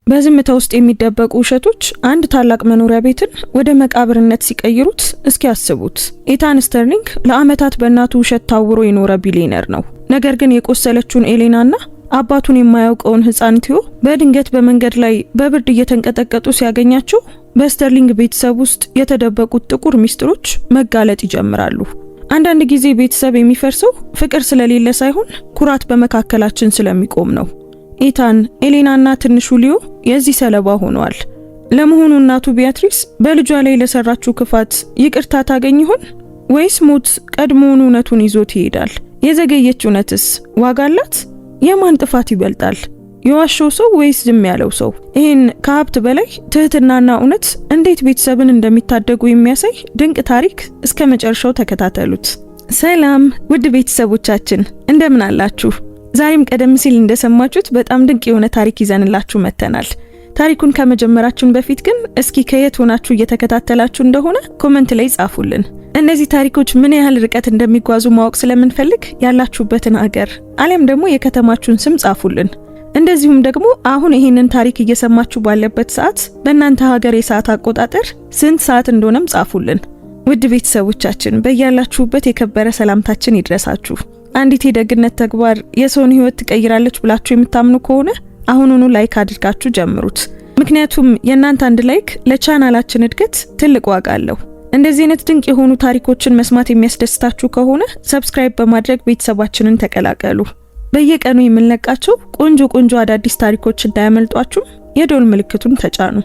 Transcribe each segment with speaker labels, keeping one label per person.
Speaker 1: በዝምታ ውስጥ የሚደበቁ ውሸቶች አንድ ታላቅ መኖሪያ ቤትን ወደ መቃብርነት ሲቀይሩት እስኪ ያስቡት። ኢታን ስተርሊንግ ለዓመታት በእናቱ ውሸት ታውሮ የኖረ ቢሊየነር ነው። ነገር ግን የቆሰለችውን ኤሌናና አባቱን የማያውቀውን ሕፃን ቲዮ በድንገት በመንገድ ላይ በብርድ እየተንቀጠቀጡ ሲያገኛቸው በስተርሊንግ ቤተሰብ ውስጥ የተደበቁት ጥቁር ሚስጥሮች መጋለጥ ይጀምራሉ። አንዳንድ ጊዜ ቤተሰብ የሚፈርሰው ፍቅር ስለሌለ ሳይሆን ኩራት በመካከላችን ስለሚቆም ነው። ኢታን፣ ኤሌናና ትንሹ ሊዮ የዚህ ሰለባ ሆነዋል። ለመሆኑ እናቱ ቢያትሪስ በልጇ ላይ ለሰራችው ክፋት ይቅርታ ታገኝ ይሆን ወይስ ሞት ቀድሞውኑ እውነቱን ይዞት ይሄዳል? የዘገየች እውነትስ ዋጋ አላት? የማን ጥፋት ይበልጣል? የዋሸው ሰው ወይስ ዝም ያለው ሰው? ይህን ከሀብት በላይ ትህትናና እውነት እንዴት ቤተሰብን እንደሚታደጉ የሚያሳይ ድንቅ ታሪክ እስከ መጨረሻው ተከታተሉት። ሰላም ውድ ቤተሰቦቻችን እንደምን አላችሁ? ዛሬም ቀደም ሲል እንደሰማችሁት በጣም ድንቅ የሆነ ታሪክ ይዘንላችሁ መጥተናል። ታሪኩን ከመጀመራችን በፊት ግን እስኪ ከየት ሆናችሁ እየተከታተላችሁ እንደሆነ ኮሜንት ላይ ጻፉልን። እነዚህ ታሪኮች ምን ያህል ርቀት እንደሚጓዙ ማወቅ ስለምንፈልግ ያላችሁበትን ሀገር አለም ደግሞ የከተማችሁን ስም ጻፉልን። እንደዚሁም ደግሞ አሁን ይሄንን ታሪክ እየሰማችሁ ባለበት ሰዓት በእናንተ ሀገር የሰዓት አቆጣጠር ስንት ሰዓት እንደሆነም ጻፉልን። ውድ ቤተሰቦቻችን በእያላችሁበት የከበረ ሰላምታችን ይድረሳችሁ። አንዲት የደግነት ተግባር የሰውን ህይወት ትቀይራለች ብላችሁ የምታምኑ ከሆነ አሁኑኑ ላይክ አድርጋችሁ ጀምሩት። ምክንያቱም የእናንተ አንድ ላይክ ለቻናላችን እድገት ትልቅ ዋጋ አለው። እንደዚህ አይነት ድንቅ የሆኑ ታሪኮችን መስማት የሚያስደስታችሁ ከሆነ ሰብስክራይብ በማድረግ ቤተሰባችንን ተቀላቀሉ። በየቀኑ የምንለቃቸው ቆንጆ አዳዲስ ታሪኮች እንዳያመልጧችሁ የደወል ምልክቱን ተጫኑ።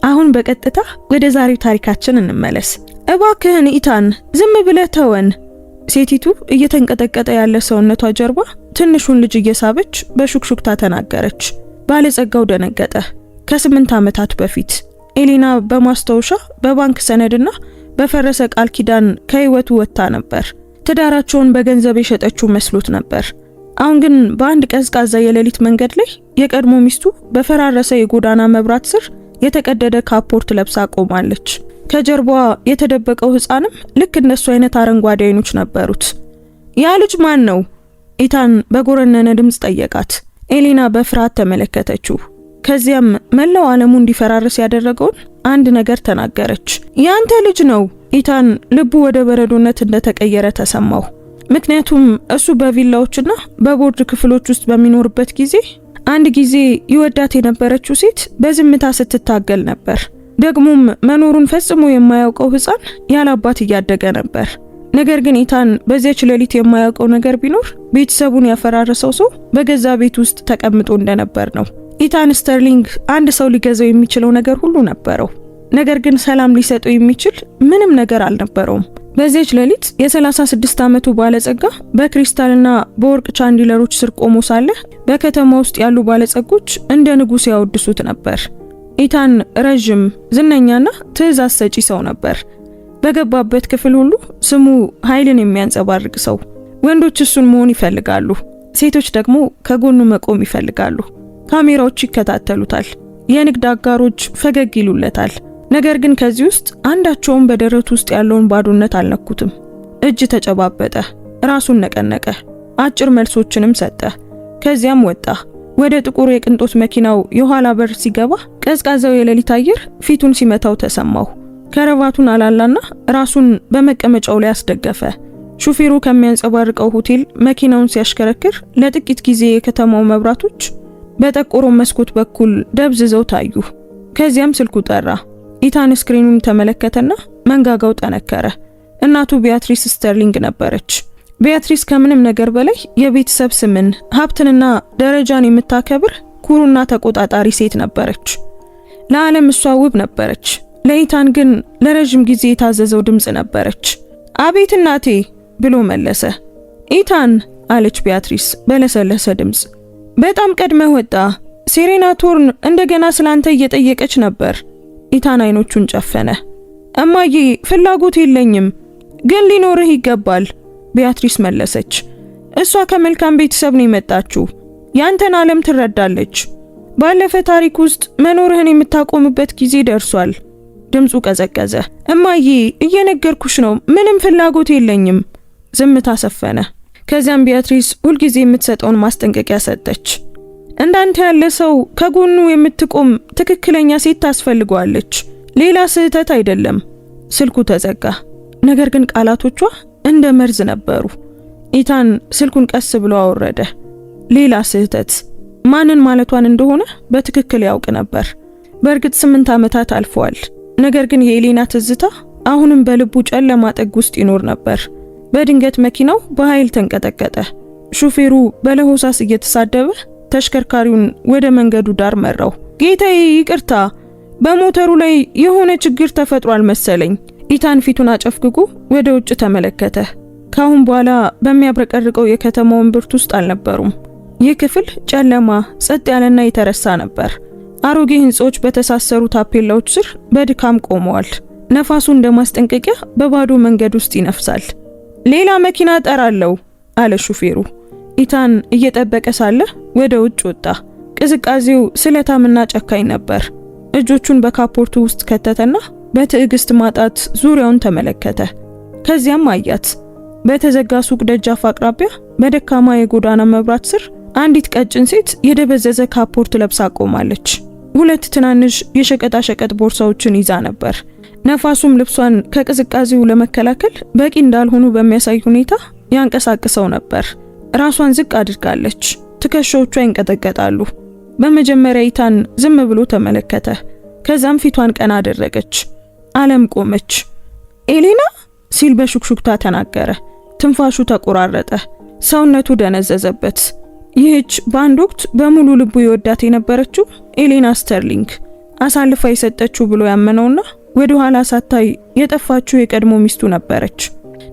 Speaker 1: አሁን በቀጥታ ወደ ዛሬው ታሪካችን እንመለስ። እባክህን ኢታን ዝም ብለህ ተወን። ሴቲቱ እየተንቀጠቀጠ ያለ ሰውነቷ ጀርባ ትንሹን ልጅ እየሳበች በሹክሹክታ ተናገረች። ባለጸጋው ደነገጠ። ከ8 ዓመታት በፊት ኤሌና በማስታወሻ በባንክ ሰነድና በፈረሰ ቃል ኪዳን ከህይወቱ ወጥታ ነበር። ትዳራቸውን በገንዘብ የሸጠችው መስሎት ነበር። አሁን ግን በአንድ ቀዝቃዛ የሌሊት መንገድ ላይ የቀድሞ ሚስቱ በፈራረሰ የጎዳና መብራት ስር የተቀደደ ካፖርት ለብሳ ቆማለች። ከጀርባዋ የተደበቀው ሕፃንም ልክ እንደሱ አይነት አረንጓዴ አይኖች ነበሩት። ያ ልጅ ማን ነው? ኢታን በጎረነነ ድምጽ ጠየቃት። ኤሌና በፍርሃት ተመለከተችው። ከዚያም መላው ዓለሙ እንዲፈራርስ ያደረገውን አንድ ነገር ተናገረች። ያንተ ልጅ ነው። ኢታን ልቡ ወደ በረዶነት እንደተቀየረ ተሰማው። ምክንያቱም እሱ በቪላዎችና በቦርድ ክፍሎች ውስጥ በሚኖርበት ጊዜ አንድ ጊዜ ይወዳት የነበረችው ሴት በዝምታ ስትታገል ነበር። ደግሞም መኖሩን ፈጽሞ የማያውቀው ሕፃን ያላባት እያደገ ነበር። ነገር ግን ኢታን በዚያች ሌሊት የማያውቀው ነገር ቢኖር ቤተሰቡን ያፈራረሰው ሰው በገዛ ቤት ውስጥ ተቀምጦ እንደነበር ነው። ኢታን ስተርሊንግ አንድ ሰው ሊገዛው የሚችለው ነገር ሁሉ ነበረው። ነገር ግን ሰላም ሊሰጠው የሚችል ምንም ነገር አልነበረውም። በዚያች ሌሊት የ36 ዓመቱ ባለጸጋ በክሪስታልና በወርቅ ቻንዲለሮች ስር ቆሞ ሳለ በከተማ ውስጥ ያሉ ባለጸጎች እንደ ንጉስ ያወድሱት ነበር። ኢታን ረጅም፣ ዝነኛና ትዕዛዝ ሰጪ ሰው ነበር። በገባበት ክፍል ሁሉ ስሙ ኃይልን የሚያንጸባርቅ ሰው። ወንዶች እሱን መሆን ይፈልጋሉ፣ ሴቶች ደግሞ ከጎኑ መቆም ይፈልጋሉ። ካሜራዎች ይከታተሉታል፣ የንግድ አጋሮች ፈገግ ይሉለታል። ነገር ግን ከዚህ ውስጥ አንዳቸውም በደረቱ ውስጥ ያለውን ባዶነት አልነኩትም። እጅ ተጨባበጠ፣ ራሱን ነቀነቀ፣ አጭር መልሶችንም ሰጠ። ከዚያም ወጣ። ወደ ጥቁር የቅንጦት መኪናው የኋላ በር ሲገባ ቀዝቃዛው የሌሊት አየር ፊቱን ሲመታው ተሰማው። ከረባቱን አላላና ራሱን በመቀመጫው ላይ አስደገፈ። ሹፌሩ ከሚያንጸባርቀው ሆቴል መኪናውን ሲያሽከረክር ለጥቂት ጊዜ የከተማው መብራቶች በጠቆረው መስኮት በኩል ደብዝዘው ታዩ። ከዚያም ስልኩ ጠራ። ኢታን ስክሪኑን ተመለከተና መንጋጋው ጠነከረ። እናቱ ቢያትሪስ ስተርሊንግ ነበረች። ቢያትሪስ ከምንም ነገር በላይ የቤተሰብ ስምን፣ ሀብትንና ደረጃን የምታከብር ኩሩና ተቆጣጣሪ ሴት ነበረች። ለዓለም እሷ ውብ ነበረች። ለኢታን ግን ለረጅም ጊዜ የታዘዘው ድምጽ ነበረች። አቤት እናቴ ብሎ መለሰ። ኢታን አለች ቢያትሪስ በለሰለሰ ድምጽ። በጣም ቀድመህ ወጣ። ሴሬና ቶርን እንደገና ስላንተ እየጠየቀች ነበር። ኢታን አይኖቹን ጨፈነ። እማዬ ፍላጎት የለኝም፣ ግን ሊኖርህ ይገባል ቢያትሪስ መለሰች። እሷ ከመልካም ቤተሰብ ነው የመጣችው። ያንተን ዓለም ትረዳለች። ባለፈ ታሪክ ውስጥ መኖርህን የምታቆምበት ጊዜ ደርሷል። ድምፁ ቀዘቀዘ። እማዬ እየነገርኩሽ ነው፣ ምንም ፍላጎት የለኝም። ዝምታ ሰፈነ። ከዚያም ቢያትሪስ ሁልጊዜ የምትሰጠውን ማስጠንቀቂያ ሰጠች። እንዳንተ ያለ ሰው ከጎኑ የምትቆም ትክክለኛ ሴት ታስፈልገዋለች፣ ሌላ ስህተት አይደለም። ስልኩ ተዘጋ። ነገር ግን ቃላቶቿ እንደ መርዝ ነበሩ። ኢታን ስልኩን ቀስ ብሎ አወረደ። ሌላ ስህተት። ማንን ማለቷን እንደሆነ በትክክል ያውቅ ነበር። በእርግጥ 8 ዓመታት አልፈዋል። ነገር ግን የኤሌና ትዝታ አሁንም በልቡ ጨለማ ጥግ ውስጥ ይኖር ነበር። በድንገት መኪናው በኃይል ተንቀጠቀጠ። ሹፌሩ በለሆሳስ እየተሳደበ ተሽከርካሪውን ወደ መንገዱ ዳር መራው። ጌታዬ ይቅርታ፣ በሞተሩ ላይ የሆነ ችግር ተፈጥሯል መሰለኝ። ኢታን ፊቱን አጨፍግጎ ወደ ውጭ ተመለከተ። ካሁን በኋላ በሚያብረቀርቀው የከተማው እምብርት ውስጥ አልነበሩም። ይህ ክፍል ጨለማ፣ ጸጥ ያለና የተረሳ ነበር። አሮጌ ህንጻዎች በተሳሰሩ ታፔላዎች ስር በድካም ቆመዋል። ነፋሱ እንደ ማስጠንቀቂያ በባዶ መንገድ ውስጥ ይነፍሳል። ሌላ መኪና ጠራለው አለ ሹፌሩ። ኢታን እየጠበቀ ሳለ ወደ ውጭ ወጣ። ቅዝቃዜው ስለታምና ጨካኝ ነበር። እጆቹን በካፖርቱ ውስጥ ከተተና በትዕግስት ማጣት ዙሪያውን ተመለከተ። ከዚያም አያት። በተዘጋ ሱቅ ደጃፍ አቅራቢያ በደካማ የጎዳና መብራት ስር አንዲት ቀጭን ሴት የደበዘዘ ካፖርት ለብሳ ቆማለች። 2 ትናንሽ የሸቀጣሸቀጥ ቦርሳዎችን ይዛ ነበር። ነፋሱም ልብሷን ከቅዝቃዜው ለመከላከል በቂ እንዳልሆኑ በሚያሳይ ሁኔታ ያንቀሳቅሰው ነበር። ራሷን ዝቅ አድርጋለች። ትከሻዎቿ ይንቀጠቀጣሉ። በመጀመሪያ ኢታን ዝም ብሎ ተመለከተ። ከዛም ፊቷን ቀና አደረገች። ዓለም ቆመች። ኤሌና ሲል በሹክሹክታ ተናገረ። ትንፋሹ ተቆራረጠ። ሰውነቱ ደነዘዘበት። ይህች በአንድ ወቅት በሙሉ ልቡ ይወዳት የነበረችው ኤሌና ስተርሊንግ አሳልፋ የሰጠችው ብሎ ያመነውና ወደ ኋላ ሳታይ የጠፋችው የቀድሞ ሚስቱ ነበረች።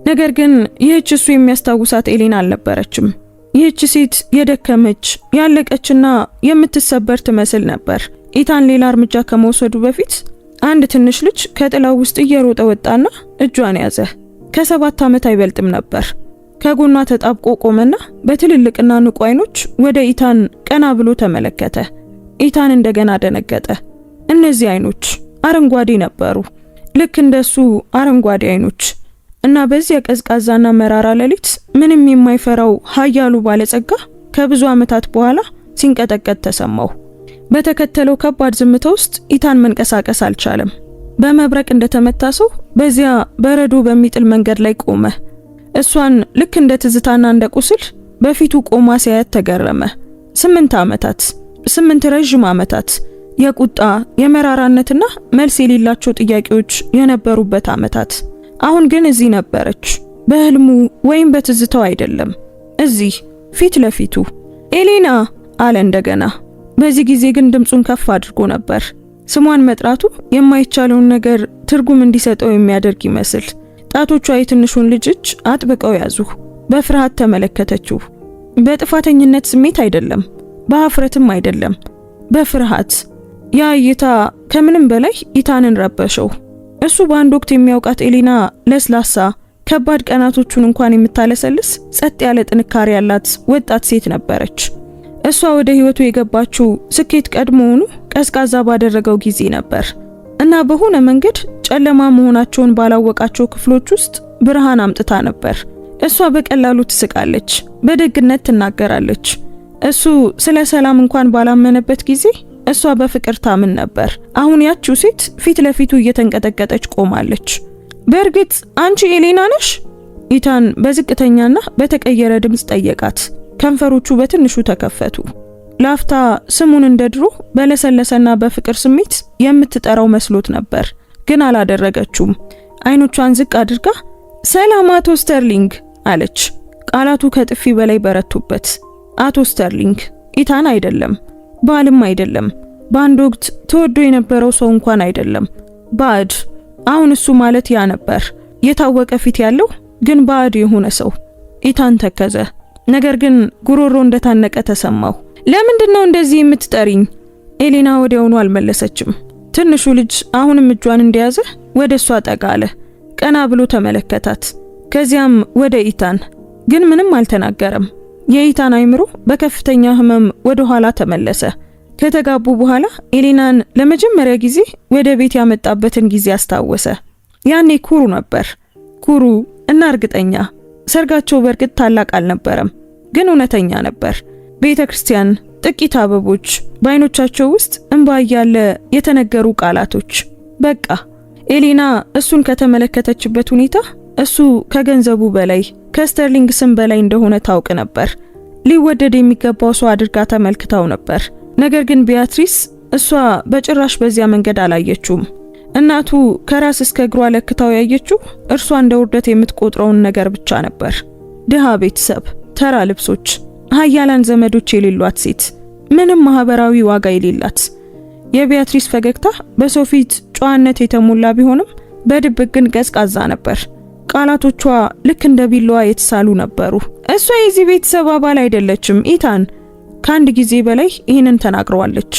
Speaker 1: ነገር ግን ይህች እሱ የሚያስታውሳት ኤሌና አልነበረችም። ይህች ሴት የደከመች ያለቀችና የምትሰበር ትመስል ነበር። ኢታን ሌላ እርምጃ ከመውሰዱ በፊት አንድ ትንሽ ልጅ ከጥላው ውስጥ እየሮጠ ወጣና እጇን ያዘ። ከ7 ዓመት አይበልጥም ነበር። ከጎኗ ተጣብቆ ቆመና በትልልቅና ንቁ አይኖች ወደ ኢታን ቀና ብሎ ተመለከተ። ኢታን እንደገና ደነገጠ። እነዚህ አይኖች አረንጓዴ ነበሩ፣ ልክ እንደሱ አረንጓዴ አይኖች እና በዚያ ቀዝቃዛና መራራ ሌሊት ምንም የማይፈራው ኃያሉ ባለጸጋ ከብዙ ዓመታት በኋላ ሲንቀጠቀጥ ተሰማው። በተከተለው ከባድ ዝምታ ውስጥ ኢታን መንቀሳቀስ አልቻለም። በመብረቅ እንደተመታ ሰው በዚያ በረዶ በሚጥል መንገድ ላይ ቆመ። እሷን ልክ እንደ ትዝታና እንደ ቁስል በፊቱ ቆማ ሲያያት ተገረመ። 8 ዓመታት፣ 8 ረጅም ዓመታት፣ የቁጣ የመራራነትና መልስ የሌላቸው ጥያቄዎች የነበሩበት ዓመታት። አሁን ግን እዚህ ነበረች፣ በህልሙ ወይም በትዝታው አይደለም። እዚህ ፊት ለፊቱ። ኤሌና አለ እንደገና። በዚህ ጊዜ ግን ድምጹን ከፍ አድርጎ ነበር። ስሟን መጥራቱ የማይቻለውን ነገር ትርጉም እንዲሰጠው የሚያደርግ ይመስል። ጣቶቿ የትንሹን ልጅ እጅ አጥብቀው ያዙ። በፍርሃት ተመለከተችው። በጥፋተኝነት ስሜት አይደለም፣ በአፍረትም አይደለም፣ በፍርሃት። ያ እይታ ከምንም በላይ ኢታንን ረበሸው። እሱ በአንድ ወቅት የሚያውቃት ኤሌና ለስላሳ፣ ከባድ ቀናቶቹን እንኳን የምታለሰልስ ጸጥ ያለ ጥንካሬ ያላት ወጣት ሴት ነበረች። እሷ ወደ ህይወቱ የገባችው ስኬት ቀድሞውኑ ቀዝቃዛ ባደረገው ጊዜ ነበር እና በሆነ መንገድ ጨለማ መሆናቸውን ባላወቃቸው ክፍሎች ውስጥ ብርሃን አምጥታ ነበር። እሷ በቀላሉ ትስቃለች፣ በደግነት ትናገራለች። እሱ ስለ ሰላም እንኳን ባላመነበት ጊዜ እሷ በፍቅር ታምን ነበር። አሁን ያቺው ሴት ፊት ለፊቱ እየተንቀጠቀጠች ቆማለች። በእርግጥ አንቺ ኤሌና ነሽ? ኢታን በዝቅተኛና በተቀየረ ድምጽ ጠየቃት። ከንፈሮቹ በትንሹ ተከፈቱ። ላፍታ ስሙን እንደድሮ በለሰለሰና በፍቅር ስሜት የምትጠራው መስሎት ነበር፣ ግን አላደረገችውም። አይኖቿን ዝቅ አድርጋ ሰላም አቶ ስተርሊንግ አለች። ቃላቱ ከጥፊ በላይ በረቱበት። አቶ ስተርሊንግ ኢታን አይደለም፣ ባልም አይደለም፣ በአንድ ወቅት ተወዶ የነበረው ሰው እንኳን አይደለም። ባዕድ። አሁን እሱ ማለት ያ ነበር፣ የታወቀ ፊት ያለው ግን ባዕድ የሆነ ሰው። ኢታን ተከዘ። ነገር ግን ጉሮሮ እንደታነቀ ተሰማው። ለምንድነው እንደዚህ የምትጠሪኝ? ኤሌና ወዲያውኑ አልመለሰችም። ትንሹ ልጅ አሁንም እጇን እንደያዘ ወደሷ ጠጋለ። ቀና ብሎ ተመለከታት። ከዚያም ወደ ኢታን፣ ግን ምንም አልተናገረም። የኢታን አይምሮ በከፍተኛ ህመም ወደ ኋላ ተመለሰ። ከተጋቡ በኋላ ኤሌናን ለመጀመሪያ ጊዜ ወደ ቤት ያመጣበትን ጊዜ አስታወሰ። ያኔ ኩሩ ነበር፣ ኩሩ እና እርግጠኛ። ሰርጋቸው በእርግጥ ታላቅ አልነበረም፣ ግን እውነተኛ ነበር። ቤተ ክርስቲያን፣ ጥቂት አበቦች፣ በአይኖቻቸው ውስጥ እንባ ያለ የተነገሩ ቃላቶች። በቃ ኤሊና እሱን ከተመለከተችበት ሁኔታ እሱ ከገንዘቡ በላይ ከስተርሊንግ ስም በላይ እንደሆነ ታውቅ ነበር። ሊወደድ የሚገባው ሰው አድርጋ ተመልክታው ነበር። ነገር ግን ቢያትሪስ እሷ በጭራሽ በዚያ መንገድ አላየችውም። እናቱ ከራስ እስከ እግሯ ለክታው ያየችው እርሷ እንደ ውርደት የምትቆጥረውን ነገር ብቻ ነበር። ድሃ ቤተሰብ፣ ተራ ልብሶች፣ ሀያላን ዘመዶች የሌሏት ሴት፣ ምንም ማህበራዊ ዋጋ የሌላት። የቢያትሪስ ፈገግታ በሰው ፊት ጨዋነት የተሞላ ቢሆንም በድብቅ ግን ቀዝቃዛ ነበር። ቃላቶቿ ልክ እንደ ቢላዋ የተሳሉ ነበሩ። እሷ የዚህ ቤተሰብ አባል አይደለችም ኢታን። ከአንድ ጊዜ በላይ ይህንን ተናግረዋለች።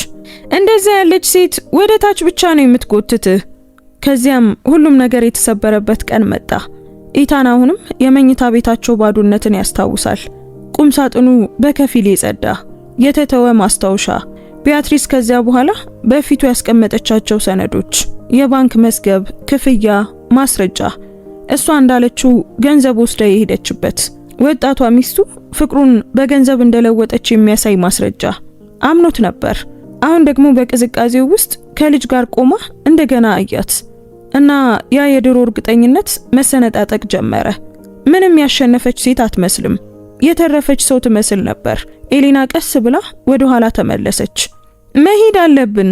Speaker 1: እንደዛ ያለች ሴት ወደ ታች ብቻ ነው የምትጎትትህ። ከዚያም ሁሉም ነገር የተሰበረበት ቀን መጣ። ኢታን አሁንም የመኝታ ቤታቸው ባዶነትን ያስታውሳል። ቁም ሳጥኑ በከፊል የጸዳ የተተወ ማስታወሻ፣ ቢያትሪስ ከዚያ በኋላ በፊቱ ያስቀመጠቻቸው ሰነዶች፣ የባንክ መዝገብ፣ ክፍያ፣ ማስረጃ፣ እሷ እንዳለችው ገንዘብ ወስዳ የሄደችበት፣ ወጣቷ ሚስቱ ፍቅሩን በገንዘብ እንደለወጠች የሚያሳይ ማስረጃ። አምኖት ነበር። አሁን ደግሞ በቅዝቃዜው ውስጥ ከልጅ ጋር ቆማ እንደገና አያት እና ያ የድሮ እርግጠኝነት መሰነጣጠቅ ጀመረ። ምንም ያሸነፈች ሴት አትመስልም። የተረፈች ሰው ትመስል ነበር። ኤሊና ቀስ ብላ ወደ ኋላ ተመለሰች። መሄድ አለብን።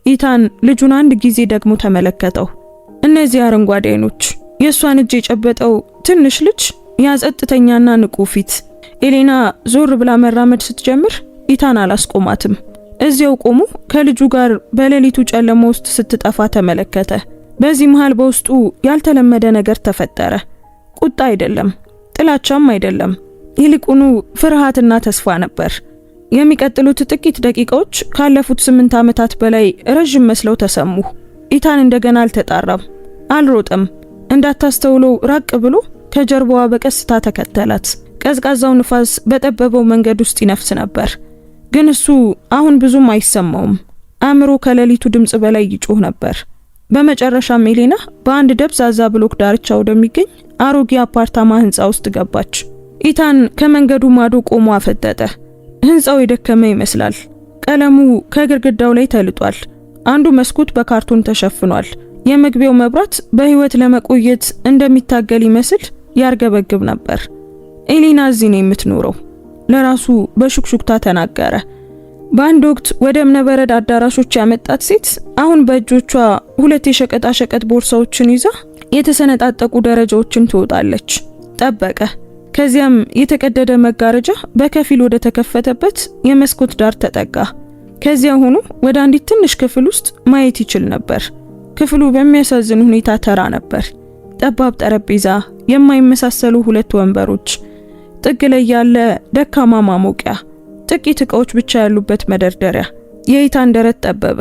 Speaker 1: ኢታን ልጁን አንድ ጊዜ ደግሞ ተመለከተው። እነዚህ አረንጓዴ አይኖች፣ የሷን እጅ የጨበጠው ትንሽ ልጅ፣ ያ ጸጥተኛና ንቁ ፊት። ኤሊና ዞር ብላ መራመድ ስትጀምር ኢታን አላስቆማትም። እዚያው ቆሞ ከልጁ ጋር በሌሊቱ ጨለማ ውስጥ ስትጠፋ ተመለከተ። በዚህ መሃል በውስጡ ያልተለመደ ነገር ተፈጠረ። ቁጣ አይደለም፣ ጥላቻም አይደለም፣ ይልቁኑ ፍርሃትና ተስፋ ነበር። የሚቀጥሉት ጥቂት ደቂቃዎች ካለፉት 8 ዓመታት በላይ ረጅም መስለው ተሰሙ። ኢታን እንደገና አልተጣራም፣ አልሮጠም። እንዳታስተውለው ራቅ ብሎ ከጀርባዋ በቀስታ ተከተላት። ቀዝቃዛው ንፋስ በጠበበው መንገድ ውስጥ ይነፍስ ነበር፣ ግን እሱ አሁን ብዙም አይሰማውም። አእምሮ ከሌሊቱ ድምጽ በላይ ይጮህ ነበር። በመጨረሻም ኤሊና በአንድ ደብዛዛ ብሎክ ዳርቻ ወደሚገኝ አሮጌ አፓርታማ ህንጻ ውስጥ ገባች። ኢታን ከመንገዱ ማዶ ቆሞ አፈጠጠ። ህንጻው የደከመ ይመስላል። ቀለሙ ከግድግዳው ላይ ተልጧል። አንዱ መስኮት በካርቶን ተሸፍኗል። የመግቢያው መብራት በህይወት ለመቆየት እንደሚታገል ይመስል ያርገበግብ ነበር። ኤሊና እዚህ ነው የምትኖረው፣ ለራሱ በሹክሹክታ ተናገረ። በአንድ ወቅት ወደ እብነበረድ አዳራሾች ያመጣት ሴት አሁን በእጆቿ 2 የሸቀጣ ሸቀጥ ቦርሳዎችን ይዛ የተሰነጣጠቁ ደረጃዎችን ትወጣለች። ጠበቀ። ከዚያም የተቀደደ መጋረጃ በከፊል ወደ ተከፈተበት የመስኮት ዳር ተጠጋ። ከዚያ ሆኖ ወደ አንዲት ትንሽ ክፍል ውስጥ ማየት ይችል ነበር። ክፍሉ በሚያሳዝን ሁኔታ ተራ ነበር። ጠባብ ጠረጴዛ፣ የማይመሳሰሉ 2 ወንበሮች፣ ጥግ ላይ ያለ ደካማ ማሞቂያ፣ ጥቂት ዕቃዎች ብቻ ያሉበት መደርደሪያ። የኢታን ደረት ጠበበ።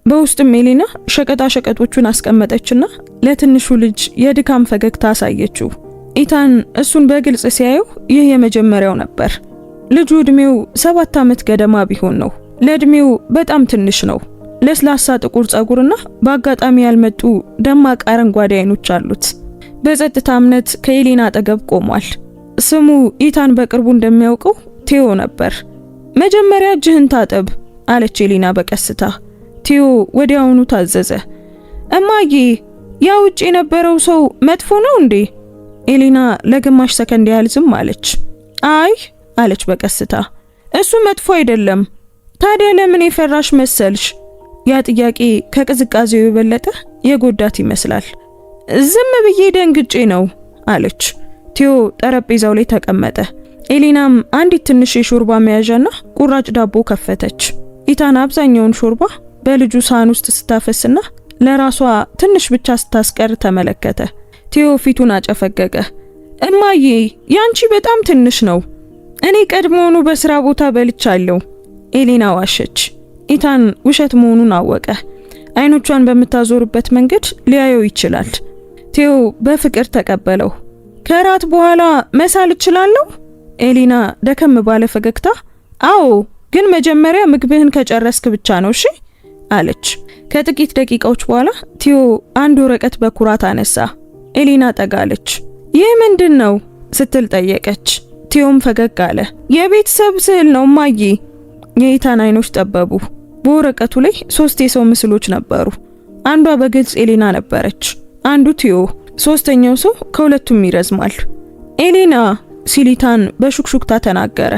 Speaker 1: በውስጥም ኤሊና ሸቀጣ ሸቀጦቹን አስቀመጠችና ለትንሹ ልጅ የድካም ፈገግታ አሳየችው። ኢታን እሱን በግልጽ ሲያየው ይህ የመጀመሪያው ነበር። ልጁ እድሜው 7 ዓመት ገደማ ቢሆን ነው። ለእድሜው በጣም ትንሽ ነው። ለስላሳ ጥቁር ጸጉርና በአጋጣሚ ያልመጡ ደማቅ አረንጓዴ አይኖች አሉት። በጸጥታ እምነት ከኤሊና አጠገብ ቆሟል። ስሙ ኢታን በቅርቡ እንደሚያውቀው ቴዮ ነበር። መጀመሪያ እጅህን ታጠብ አለች ኤሊና በቀስታ። ቴዮ ወዲያውኑ ታዘዘ። እማዬ፣ ያ ውጭ የነበረው ሰው መጥፎ ነው እንዴ? ኤሊና ለግማሽ ሰከንድ ያህል ዝም አለች። አይ አለች በቀስታ፣ እሱ መጥፎ አይደለም። ታዲያ ለምን የፈራሽ መሰልሽ? ያ ጥያቄ ከቅዝቃዜው የበለጠ የጎዳት ይመስላል። ዝም ብዬ ደንግጬ ነው አለች። ቴዮ ጠረጴዛው ላይ ተቀመጠ። ኤሊናም አንዲት ትንሽ የሾርባ መያዣና ቁራጭ ዳቦ ከፈተች። ኢታን አብዛኛውን ሾርባ በልጁ ሳህን ውስጥ ስታፈስና ለራሷ ትንሽ ብቻ ስታስቀር ተመለከተ። ቴዮ ፊቱን አጨፈገገ። እማዬ፣ ያንቺ በጣም ትንሽ ነው። እኔ ቀድሞውኑ በስራ ቦታ በልቻለሁ። ኤሊና ዋሸች። ኢታን ውሸት መሆኑን አወቀ። አይኖቿን በምታዞርበት መንገድ ሊያየው ይችላል። ቴዮ በፍቅር ተቀበለው። ከራት በኋላ መሳል እችላለሁ? ኤሊና ደከም ባለ ፈገግታ አዎ፣ ግን መጀመሪያ ምግብህን ከጨረስክ ብቻ ነው እሺ አለች። ከጥቂት ደቂቃዎች በኋላ ቴዮ አንድ ወረቀት በኩራት አነሳ። ኤሊና ጠጋለች። ይህ ምንድን ነው ስትል ጠየቀች። ቴዮም ፈገግ አለ። የቤተሰብ ስዕል ነው እማዬ። የኢታን አይኖች ጠበቡ። በወረቀቱ ላይ 3 የሰው ምስሎች ነበሩ። አንዷ በግልጽ ኤሌና ነበረች፣ አንዱ ቴዮ፣ ሶስተኛው ሰው ከሁለቱም ይረዝማል። ኤሌና ሲል ኢታን በሹክሹክታ ተናገረ።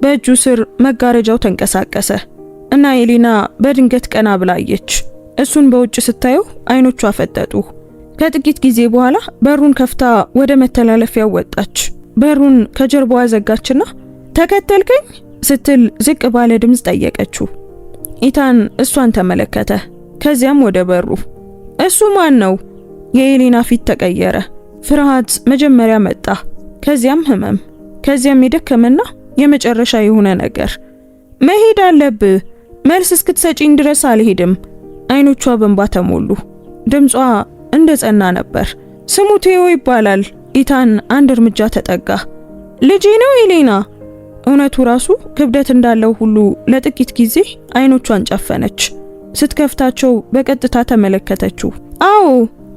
Speaker 1: በእጁ ስር መጋረጃው ተንቀሳቀሰ እና ኤሌና በድንገት ቀና ብላየች። እሱን በውጭ ስታየው አይኖቿ ፈጠጡ። ከጥቂት ጊዜ በኋላ በሩን ከፍታ ወደ መተላለፊያው ወጣች። በሩን ከጀርባዋ ዘጋችና ተከተልከኝ ስትል ዝቅ ባለ ድምፅ ጠየቀችው። ኢታን እሷን ተመለከተ። ከዚያም ወደ በሩ። እሱ ማን ነው? የኤሌና ፊት ተቀየረ። ፍርሃት መጀመሪያ መጣ፣ ከዚያም ህመም፣ ከዚያም የደከመና የመጨረሻ የሆነ ነገር። መሄድ አለብህ፣ መልስ እስክትሰጪኝ ድረስ አልሄድም። አይኖቿ በእንባ ተሞሉ። ድምጿ እንደ ጸና ነበር። ስሙ ቴዮ ይባላል። ኢታን አንድ እርምጃ ተጠጋ። ልጄ ነው ኤሌና። እውነቱ ራሱ ክብደት እንዳለው ሁሉ ለጥቂት ጊዜ አይኖቿን ጨፈነች። ስትከፍታቸው በቀጥታ ተመለከተችው። አዎ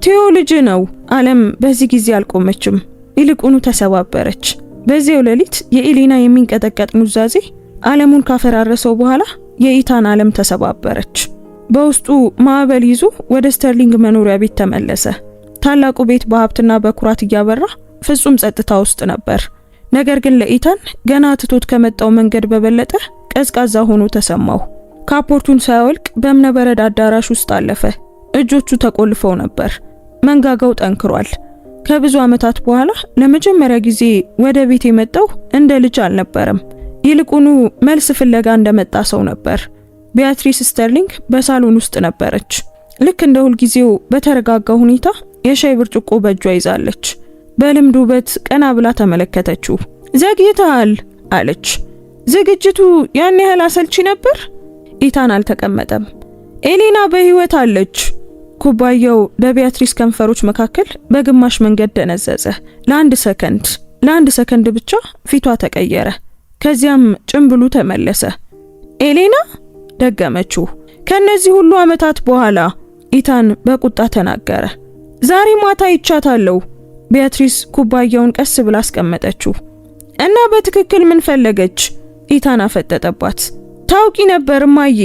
Speaker 1: ቴዮ ልጅ ነው። ዓለም በዚህ ጊዜ አልቆመችም፣ ይልቁኑ ተሰባበረች። በዚያው ሌሊት የኤሌና የሚንቀጠቀጥ ኑዛዜ ዓለሙን ካፈራረሰው በኋላ የኢታን ዓለም ተሰባበረች። በውስጡ ማዕበል ይዞ ወደ ስተርሊንግ መኖሪያ ቤት ተመለሰ። ታላቁ ቤት በሀብትና በኩራት እያበራ ፍጹም ጸጥታ ውስጥ ነበር። ነገር ግን ለኢታን ገና ትቶት ከመጣው መንገድ በበለጠ ቀዝቃዛ ሆኖ ተሰማው። ካፖርቱን ሳያወልቅ በእብነበረድ አዳራሽ ውስጥ አለፈ። እጆቹ ተቆልፈው ነበር። መንጋጋው ጠንክሯል። ከብዙ ዓመታት በኋላ ለመጀመሪያ ጊዜ ወደ ቤት የመጣው እንደ ልጅ አልነበረም። ይልቁኑ መልስ ፍለጋ እንደመጣ ሰው ነበር። ቢያትሪስ ስተርሊንግ በሳሎን ውስጥ ነበረች። ልክ እንደ ሁልጊዜው በተረጋጋ ሁኔታ የሻይ ብርጭቆ በእጇ ይዛለች። በልምድ ውበት ቀና ብላ ተመለከተችው። ዘግይተሃል አለች። ዝግጅቱ ያን ያህል አሰልቺ ነበር? ኢታን አልተቀመጠም። ኤሌና በህይወት አለች። ኩባያው በቢያትሪስ ከንፈሮች መካከል በግማሽ መንገድ ደነዘዘ። ለአንድ ሰከንድ ብቻ ፊቷ ተቀየረ። ከዚያም ጭንብሉ ተመለሰ። ኤሌና ደገመችው። ከነዚህ ሁሉ ዓመታት በኋላ ኢታን በቁጣ ተናገረ። ዛሬ ማታ ይቻታለሁ። ቢያትሪስ ኩባያውን ቀስ ብላ አስቀመጠችው። እና በትክክል ምን ፈለገች? ኢታን አፈጠጠባት። ታውቂ ነበር እማዬ።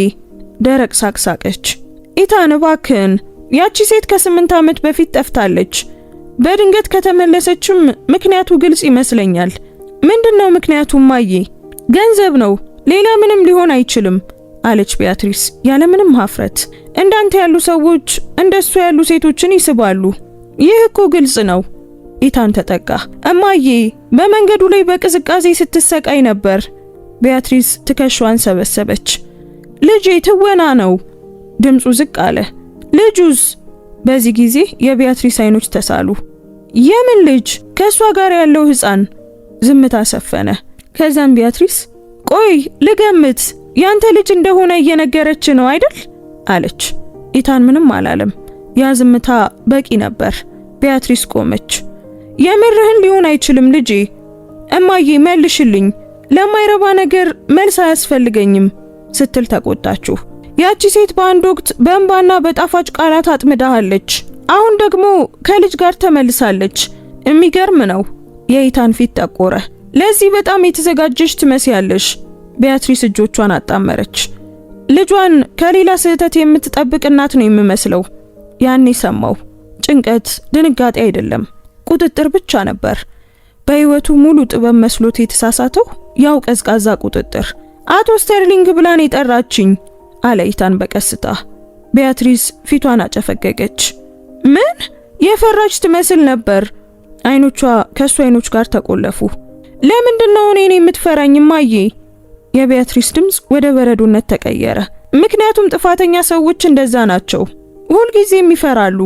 Speaker 1: ደረቅ ሳቅ ሳቀች። ኢታን እባክህን፣ ያቺ ሴት ከ8 ዓመት በፊት ጠፍታለች። በድንገት ከተመለሰችም ምክንያቱ ግልጽ ይመስለኛል። ምንድነው ምክንያቱ እማዬ? ገንዘብ ነው፣ ሌላ ምንም ሊሆን አይችልም አለች ቢያትሪስ ያለምንም ሀፍረት። እንዳንተ ያሉ ሰዎች እንደሱ ያሉ ሴቶችን ይስባሉ። ይህ እኮ ግልጽ ነው። ኢታን ተጠጋ። እማዬ በመንገዱ ላይ በቅዝቃዜ ስትሰቃይ ነበር። ቢያትሪስ ትከሻዋን ሰበሰበች። ልጄ ትወና ነው። ድምፁ ዝቅ አለ። ልጁስ? በዚህ ጊዜ የቢያትሪስ አይኖች ተሳሉ። የምን ልጅ? ከሷ ጋር ያለው ህፃን። ዝምታ ሰፈነ። ከዛም ቢያትሪስ ቆይ ልገምት፣ ያንተ ልጅ እንደሆነ እየነገረች ነው አይደል? አለች። ኢታን ምንም አላለም። ያ ዝምታ በቂ ነበር። ቢያትሪስ ቆመች። የምርህን ሊሆን አይችልም ልጄ። እማዬ መልሽልኝ፣ ለማይረባ ነገር መልስ አያስፈልገኝም ስትል ተቆጣችሁ። ያቺ ሴት በአንድ ወቅት በእንባና በጣፋጭ ቃላት አጥምዳሃለች። አሁን ደግሞ ከልጅ ጋር ተመልሳለች። የሚገርም ነው። የኢታን ፊት ጠቆረ። ለዚህ በጣም የተዘጋጀች ትመስያለሽ። ቢያትሪስ እጆቿን አጣመረች። ልጇን ከሌላ ስህተት የምትጠብቅ እናት ነው የምመስለው። ያኔ ሰማው። ጭንቀት፣ ድንጋጤ አይደለም፣ ቁጥጥር ብቻ ነበር። በህይወቱ ሙሉ ጥበብ መስሎት የተሳሳተው ያው ቀዝቃዛ ቁጥጥር። አቶ ስተርሊንግ ብላን የጠራችኝ አለ ኢታን በቀስታ። ቢያትሪስ ፊቷን አጨፈገገች። ምን? የፈራች ትመስል ነበር። አይኖቿ ከሱ አይኖች ጋር ተቆለፉ። ለምንድነው እኔን የምትፈራኝ እማዬ? የቢያትሪስ ድምጽ ወደ በረዶነት ተቀየረ። ምክንያቱም ጥፋተኛ ሰዎች እንደዛ ናቸው፣ ሁልጊዜም ይፈራሉ።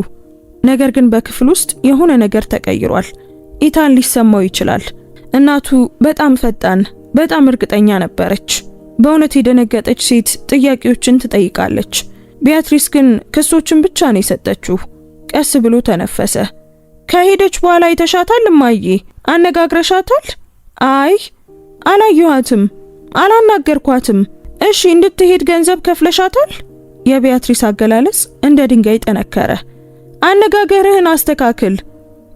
Speaker 1: ነገር ግን በክፍል ውስጥ የሆነ ነገር ተቀይሯል። ኢታን ሊሰማው ይችላል። እናቱ በጣም ፈጣን፣ በጣም እርግጠኛ ነበረች። በእውነት የደነገጠች ሴት ጥያቄዎችን ትጠይቃለች። ቢያትሪስ ግን ክሶችን ብቻ ነው የሰጠችው። ቀስ ብሎ ተነፈሰ። ከሄደች በኋላ አይተሻታል እማዬ? አነጋግረሻታል? አይ አላየኋትም፣ አላናገርኳትም። እሺ እንድትሄድ ገንዘብ ከፍለሻታል? የቢያትሪስ አገላለጽ እንደ ድንጋይ ጠነከረ። አነጋገርህን አስተካክል።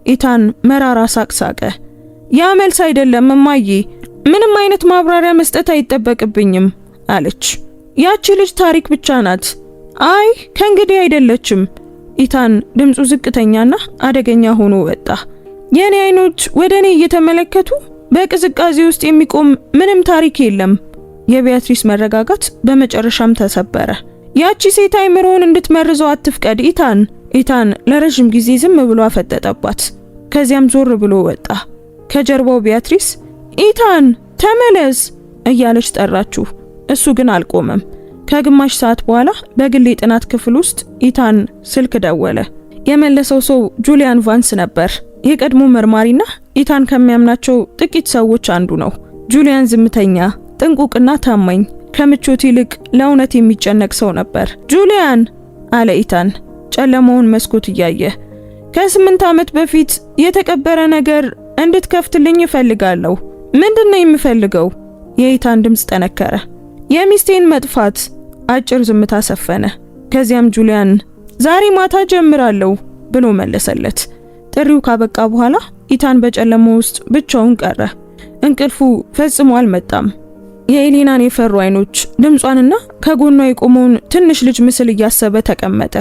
Speaker 1: ኢታን መራራ ሳቅ ሳቀ። ያ መልስ አይደለም እማዬ፣ ምንም አይነት ማብራሪያ መስጠት አይጠበቅብኝም አለች። ያቺ ልጅ ታሪክ ብቻ ናት። አይ ከእንግዲህ አይደለችም። ኢታን ድምፁ ዝቅተኛና አደገኛ ሆኖ ወጣ። የኔ አይኖች ወደኔ እየተመለከቱ በቅዝቃዜ ውስጥ የሚቆም ምንም ታሪክ የለም። የቢያትሪስ መረጋጋት በመጨረሻም ተሰበረ። ያቺ ሴት አይምሮውን እንድትመርዘው አትፍቀድ ኢታን። ኢታን ለረጅም ጊዜ ዝም ብሎ አፈጠጠባት። ከዚያም ዞር ብሎ ወጣ። ከጀርባው ቢያትሪስ ኢታን ተመለስ እያለች ጠራችው። እሱ ግን አልቆመም። ከግማሽ ሰዓት በኋላ በግል የጥናት ክፍል ውስጥ ኢታን ስልክ ደወለ። የመለሰው ሰው ጁሊያን ቫንስ ነበር። የቀድሞ መርማሪና ኢታን ከሚያምናቸው ጥቂት ሰዎች አንዱ ነው። ጁሊያን ዝምተኛ፣ ጥንቁቅና ታማኝ፣ ከምቾት ይልቅ ለእውነት የሚጨነቅ ሰው ነበር። ጁሊያን አለ ኢታን ጨለማውን መስኮት እያየ። ከ8 ዓመት በፊት የተቀበረ ነገር እንድትከፍትልኝ እፈልጋለሁ። ምንድነው የምፈልገው? የኢታን ድምፅ ጠነከረ። የሚስቴን መጥፋት። አጭር ዝምታ ሰፈነ። ከዚያም ጁሊያን ዛሬ ማታ ጀምራለሁ ብሎ መለሰለት። ጥሪው ካበቃ በኋላ ኢታን በጨለማው ውስጥ ብቻውን ቀረ። እንቅልፉ ፈጽሞ አልመጣም። የኤሊናን የፈሩ አይኖች ድምጿንና ከጎኗ የቆመውን ትንሽ ልጅ ምስል እያሰበ ተቀመጠ።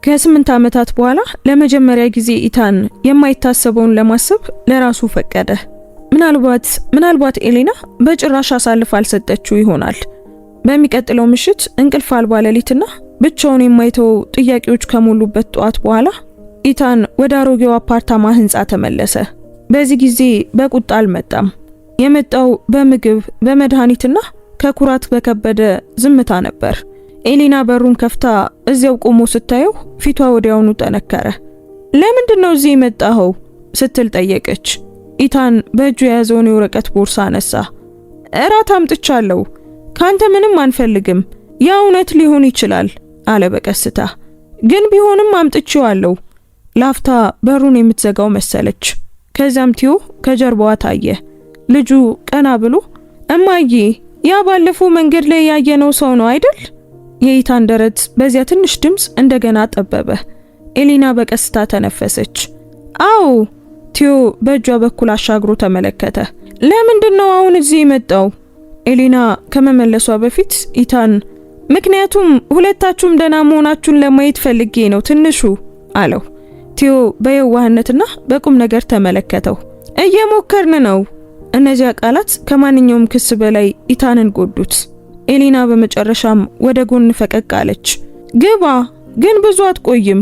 Speaker 1: ከ8 ዓመታት በኋላ ለመጀመሪያ ጊዜ ኢታን የማይታሰበውን ለማሰብ ለራሱ ፈቀደ። ምናልባት ኤሊና በጭራሽ አሳልፍ አልሰጠችው ይሆናል። በሚቀጥለው ምሽት እንቅልፍ አልባ ሌሊትና ብቻውን የማይተው ጥያቄዎች ከሞሉበት ጠዋት በኋላ ኢታን ወደ አሮጌው አፓርታማ ህንጻ ተመለሰ። በዚህ ጊዜ በቁጣ አልመጣም። የመጣው በምግብ በመድኃኒትና ከኩራት በከበደ ዝምታ ነበር። ኤሊና በሩን ከፍታ እዚያው ቆሞ ስታየው ፊቷ ወዲያውኑ ጠነከረ። ለምንድነው እዚህ የመጣኸው ስትል ጠየቀች። ኢታን በእጁ የያዘውን የወረቀት ቦርሳ አነሳ። እራት አምጥቻለሁ። ካንተ ምንም አንፈልግም። ያ እውነት ሊሆን ይችላል አለ በቀስታ። ግን ቢሆንም አምጥቼዋለሁ። ላፍታ በሩን የምትዘጋው መሰለች። ከዛም ቲዮ ከጀርባዋ ታየ። ልጁ ቀና ብሎ እማዬ፣ ያ ባለፈው መንገድ ላይ ያየነው ሰው ነው አይደል? የኢታን ደረት በዚያ ትንሽ ድምፅ እንደገና ጠበበ። ኤሊና በቀስታ ተነፈሰች። አዎ። ቲዮ በእጇ በኩል አሻግሮ ተመለከተ። ለምንድነው አሁን እዚህ የመጣው? ኤሊና ከመመለሷ በፊት ኢታን ምክንያቱም ሁለታችሁም ደህና መሆናችሁን ለማየት ፈልጌ ነው ትንሹ አለው። ቲዮ በየዋህነትና በቁም ነገር ተመለከተው። እየሞከርን ነው። እነዚያ ቃላት ከማንኛውም ክስ በላይ ኢታንን ጎዱት። ኤሊና በመጨረሻም ወደ ጎን ፈቀቅ አለች። ግባ፣ ግን ብዙ አትቆይም።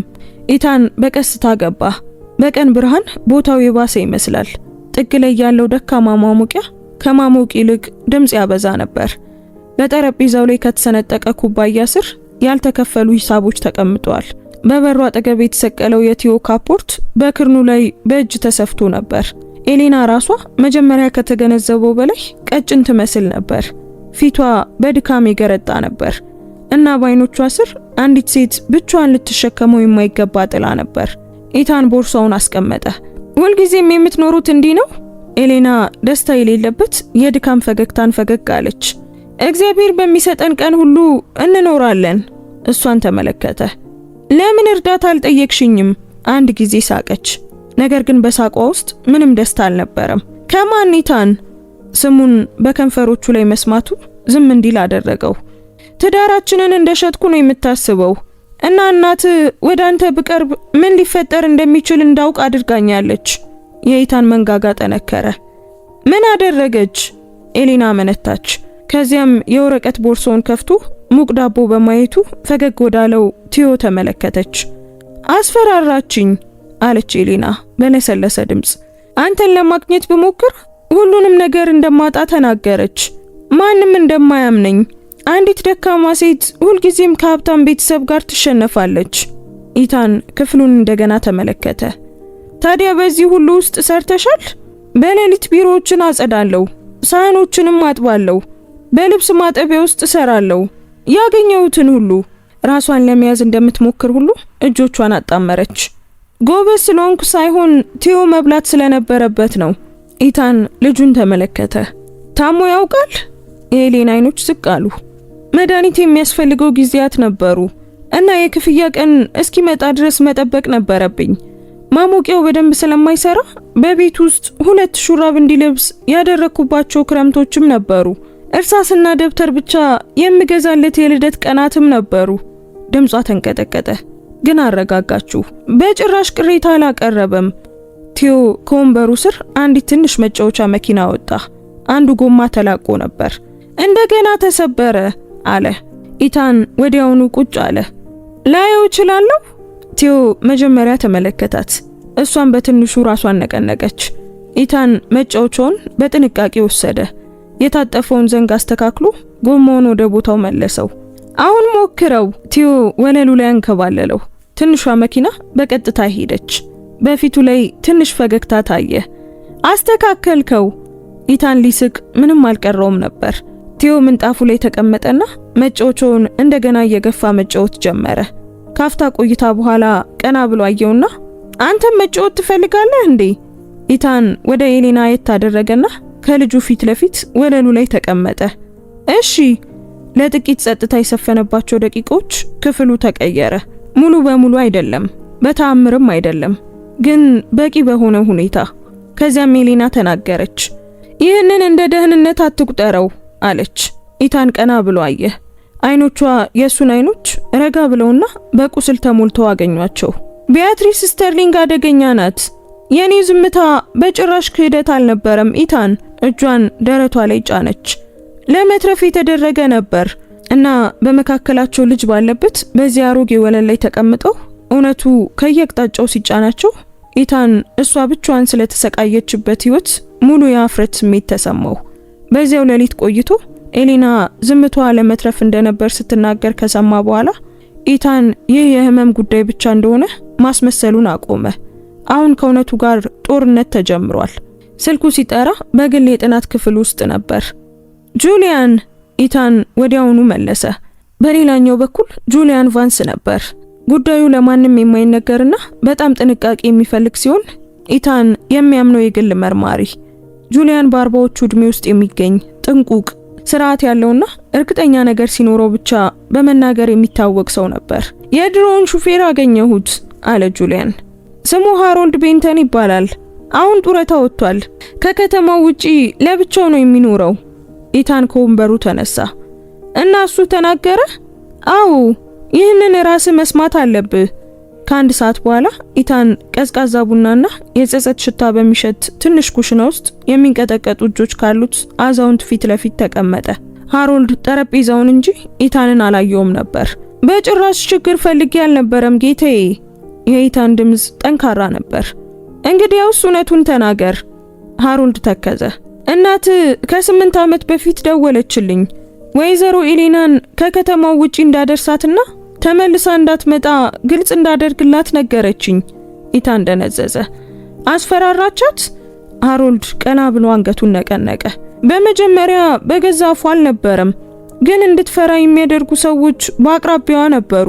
Speaker 1: ኢታን በቀስታ ገባ። በቀን ብርሃን ቦታው የባሰ ይመስላል። ጥግ ላይ ያለው ደካማ ማሞቂያ ከማሞቅ ይልቅ ድምጽ ያበዛ ነበር። በጠረጴዛው ላይ ከተሰነጠቀ ኩባያ ስር ያልተከፈሉ ሂሳቦች ተቀምጠዋል። በበሩ አጠገብ የተሰቀለው የቲዮ ካፖርት በክርኑ ላይ በእጅ ተሰፍቶ ነበር። ኤሊና ራሷ መጀመሪያ ከተገነዘበው በላይ ቀጭን ትመስል ነበር። ፊቷ በድካም የገረጣ ነበር እና በአይኖቿ ስር አንዲት ሴት ብቻዋን ልትሸከመው የማይገባ ጥላ ነበር። ኢታን ቦርሳውን አስቀመጠ። ሁልጊዜም የምትኖሩት እንዲህ ነው? ኤሊና ደስታ የሌለበት የድካም ፈገግታን ፈገግ አለች። እግዚአብሔር በሚሰጠን ቀን ሁሉ እንኖራለን። እሷን ተመለከተ። ለምን እርዳታ አልጠየቅሽኝም? አንድ ጊዜ ሳቀች። ነገር ግን በሳቋ ውስጥ ምንም ደስታ አልነበረም። ከማን? ኢታን። ስሙን በከንፈሮቹ ላይ መስማቱ ዝም እንዲል አደረገው። ትዳራችንን እንደሸጥኩ ነው የምታስበው እና እናት ወደ አንተ ብቀርብ ምን ሊፈጠር እንደሚችል እንዳውቅ አድርጋኛለች። የኢታን መንጋጋ ጠነከረ። ምን አደረገች? ኤሊና መነታች። ከዚያም የወረቀት ቦርሳውን ከፍቶ ሙቅ ዳቦ በማየቱ ፈገግ ወዳለው ቲዮ ተመለከተች። አስፈራራችኝ አለች ኤሊና በለሰለሰ ድምጽ። አንተን ለማግኘት ብሞክር ሁሉንም ነገር እንደማጣ ተናገረች። ማንም እንደማያምነኝ። አንዲት ደካማ ሴት ሁልጊዜም ከሀብታም ቤተሰብ ጋር ትሸነፋለች። ኢታን ክፍሉን እንደገና ተመለከተ። ታዲያ በዚህ ሁሉ ውስጥ ሰርተሻል? በሌሊት ቢሮዎችን አጸዳለሁ፣ ሳህኖችንም አጥባለሁ፣ በልብስ ማጠቢያ ውስጥ እሰራለሁ። ያገኘሁትን ሁሉ። ራሷን ለመያዝ እንደምትሞክር ሁሉ እጆቿን አጣመረች። ጎበዝ ስለሆንኩ ሳይሆን ቲዮ መብላት ስለነበረበት ነው። ኢታን ልጁን ተመለከተ። ታሞ ያውቃል? የኤሌና አይኖች ዝቅ አሉ። መድኃኒት የሚያስፈልገው ጊዜያት ነበሩ እና የክፍያ ቀን እስኪመጣ ድረስ መጠበቅ ነበረብኝ። ማሞቂያው በደንብ ስለማይሰራ በቤት ውስጥ 2 ሹራብ እንዲለብስ ያደረኩባቸው ክረምቶችም ነበሩ። እርሳስና ደብተር ብቻ የምገዛለት የልደት ቀናትም ነበሩ። ድምጿ ተንቀጠቀጠ፣ ግን አረጋጋችሁ። በጭራሽ ቅሬታ አላቀረበም። ቲዮ ከወንበሩ ስር አንዲት ትንሽ መጫወቻ መኪና ወጣ። አንዱ ጎማ ተላቆ ነበር። እንደገና ተሰበረ አለ። ኢታን ወዲያውኑ ቁጭ አለ። ላየው እችላለሁ? ቲዮ መጀመሪያ ተመለከታት። እሷን በትንሹ ራሷን ነቀነቀች። ኢታን መጫወቻውን በጥንቃቄ ወሰደ። የታጠፈውን ዘንግ አስተካክሎ ጎማውን ወደ ቦታው መለሰው። አሁን ሞክረው። ቲዮ ወለሉ ላይ አንከባለለው። ትንሿ መኪና በቀጥታ ሄደች። በፊቱ ላይ ትንሽ ፈገግታ ታየ። አስተካከልከው። ኢታን ሊስቅ ምንም አልቀረውም ነበር። ቲዮ ምንጣፉ ላይ ተቀመጠና መጫወቻውን እንደገና እየገፋ መጫወት ጀመረ። ካፍታ ቆይታ በኋላ ቀና ብሎ አየውና አንተም መጫወት ትፈልጋለህ እንዴ? ኢታን ወደ ኤሌና የት አደረገና ከልጁ ፊት ለፊት ወለሉ ላይ ተቀመጠ። እሺ። ለጥቂት ጸጥታ የሰፈነባቸው ደቂቆች ክፍሉ ተቀየረ። ሙሉ በሙሉ አይደለም፣ በተአምርም አይደለም፣ ግን በቂ በሆነ ሁኔታ። ከዚያም ኤሌና ተናገረች። ይህንን እንደ ደህንነት አትቁጠረው አለች። ኢታን ቀና ብሎ አየ። አይኖቿ የሱን አይኖች ረጋ ብለውና በቁስል ተሞልተው አገኟቸው። ቢያትሪስ ስተርሊንግ አደገኛ ናት። የኔ ዝምታ በጭራሽ ክህደት አልነበረም። ኢታን እጇን ደረቷ ላይ ጫነች። ለመትረፍ የተደረገ ነበር እና በመካከላቸው ልጅ ባለበት በዚያ አሮጌ ወለል ላይ ተቀምጠው እውነቱ ከየአቅጣጫው ሲጫናቸው ኢታን እሷ ብቻዋን ስለተሰቃየችበት ህይወት ሙሉ የአፍረት ስሜት ተሰማው። በዚያው ሌሊት ቆይቶ ኤሌና ዝምቷ ለመትረፍ እንደነበር ስትናገር ከሰማ በኋላ ኢታን ይህ የህመም ጉዳይ ብቻ እንደሆነ ማስመሰሉን አቆመ። አሁን ከእውነቱ ጋር ጦርነት ተጀምሯል። ስልኩ ሲጠራ በግል የጥናት ክፍል ውስጥ ነበር። ጁሊያን! ኢታን ወዲያውኑ መለሰ። በሌላኛው በኩል ጁሊያን ቫንስ ነበር። ጉዳዩ ለማንም የማይነገርና በጣም ጥንቃቄ የሚፈልግ ሲሆን ኢታን የሚያምነው የግል መርማሪ። ጁሊያን በ40ዎቹ ዕድሜ ውስጥ የሚገኝ ጥንቁቅ፣ ስርዓት ያለውና እርግጠኛ ነገር ሲኖረው ብቻ በመናገር የሚታወቅ ሰው ነበር። የድሮውን ሹፌር አገኘሁት አለ ጁሊያን። ስሙ ሃሮልድ ቤንተን ይባላል። አሁን ጡረታ ወጥቷል። ከከተማው ውጪ ለብቻው ነው የሚኖረው። ኢታን ከወንበሩ ተነሳ። እና እሱ ተናገረ? አዎ፣ ይህንን ራስ መስማት አለብህ። ከአንድ ሰዓት በኋላ ኢታን ቀዝቃዛ ቡናና የጸጸት ሽታ በሚሸት ትንሽ ኩሽና ውስጥ የሚንቀጠቀጡ እጆች ካሉት አዛውንት ፊት ለፊት ተቀመጠ። ሃሮልድ ጠረጴዛውን እንጂ ኢታንን አላየውም ነበር። በጭራሽ ችግር ፈልጌ አልነበረም ጌታዬ። የኢታን ድምፅ ጠንካራ ነበር። እንግዲያውስ እውነቱን ተናገር። ሃሮልድ ተከዘ። እናት ከ8 ዓመት በፊት ደወለችልኝ። ወይዘሮ ኤሌናን ከከተማው ውጪ እንዳደርሳትና ተመልሳ እንዳትመጣ ግልጽ እንዳደርግላት ነገረችኝ። ኢታን ደነዘዘ። አስፈራራቻት? ሃሮልድ ቀና ብሎ አንገቱን ነቀነቀ። በመጀመሪያ በገዛ አፉ አልነበረም፣ ግን እንድትፈራ የሚያደርጉ ሰዎች በአቅራቢያዋ ነበሩ።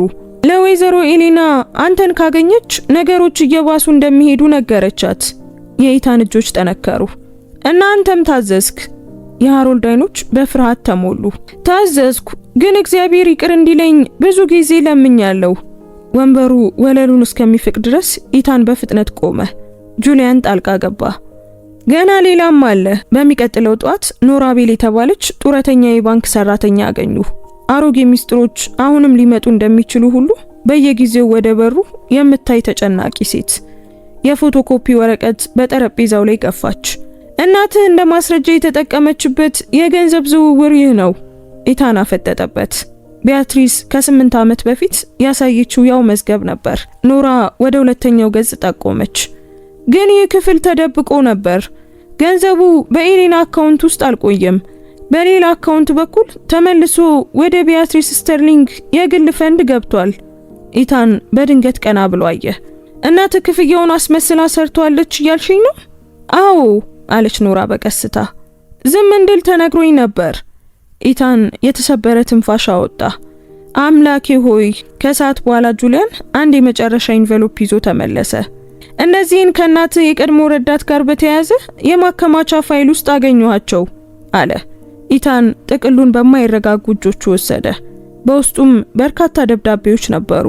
Speaker 1: ለወይዘሮ ኤሌና አንተን ካገኘች ነገሮች እየባሱ እንደሚሄዱ ነገረቻት። የኢታን እጆች ጠነከሩ። እና አንተም ታዘዝክ? የሃሮልድ አይኖች በፍርሃት ተሞሉ። ታዘዝኩ፣ ግን እግዚአብሔር ይቅር እንዲለኝ ብዙ ጊዜ ለምኛለሁ። ወንበሩ ወለሉን እስከሚፍቅ ድረስ ኢታን በፍጥነት ቆመ። ጁሊያን ጣልቃ ገባ። ገና ሌላም አለ። በሚቀጥለው ጧት ኖራቤል የተባለች ጡረተኛ የባንክ ሰራተኛ አገኙ። አሮጌ ሚስጥሮች አሁንም ሊመጡ እንደሚችሉ ሁሉ በየጊዜው ወደ በሩ የምታይ ተጨናቂ ሴት። የፎቶኮፒ ወረቀት በጠረጴዛው ላይ ገፋች። እናትህ እንደ ማስረጃ የተጠቀመችበት የገንዘብ ዝውውር ይህ ነው። ኢታን አፈጠጠበት። ቢያትሪስ ከ8 ዓመት በፊት ያሳየችው ያው መዝገብ ነበር። ኖራ ወደ ሁለተኛው ገጽ ጠቆመች። ግን ይህ ክፍል ተደብቆ ነበር። ገንዘቡ በኤሌና አካውንት ውስጥ አልቆየም። በሌላ አካውንት በኩል ተመልሶ ወደ ቢያትሪስ ስተርሊንግ የግል ፈንድ ገብቷል። ኢታን በድንገት ቀና ብሎ አየ። እናት ክፍያውን አስመስላ ሰርቷለች እያልሽኝ ነው? አዎ አለች ኖራ በቀስታ። ዝም እንድል ተነግሮኝ ነበር። ኢታን የተሰበረ ትንፋሽ አወጣ። አምላኬ ሆይ! ከሰዓት በኋላ ጁሊያን አንድ የመጨረሻ ኢንቨሎፕ ይዞ ተመለሰ። እነዚህን ከእናት የቀድሞ ረዳት ጋር በተያያዘ የማከማቻ ፋይል ውስጥ አገኘኋቸው አለ። ኢታን ጥቅሉን በማይረጋጉ እጆቹ ወሰደ። በውስጡም በርካታ ደብዳቤዎች ነበሩ።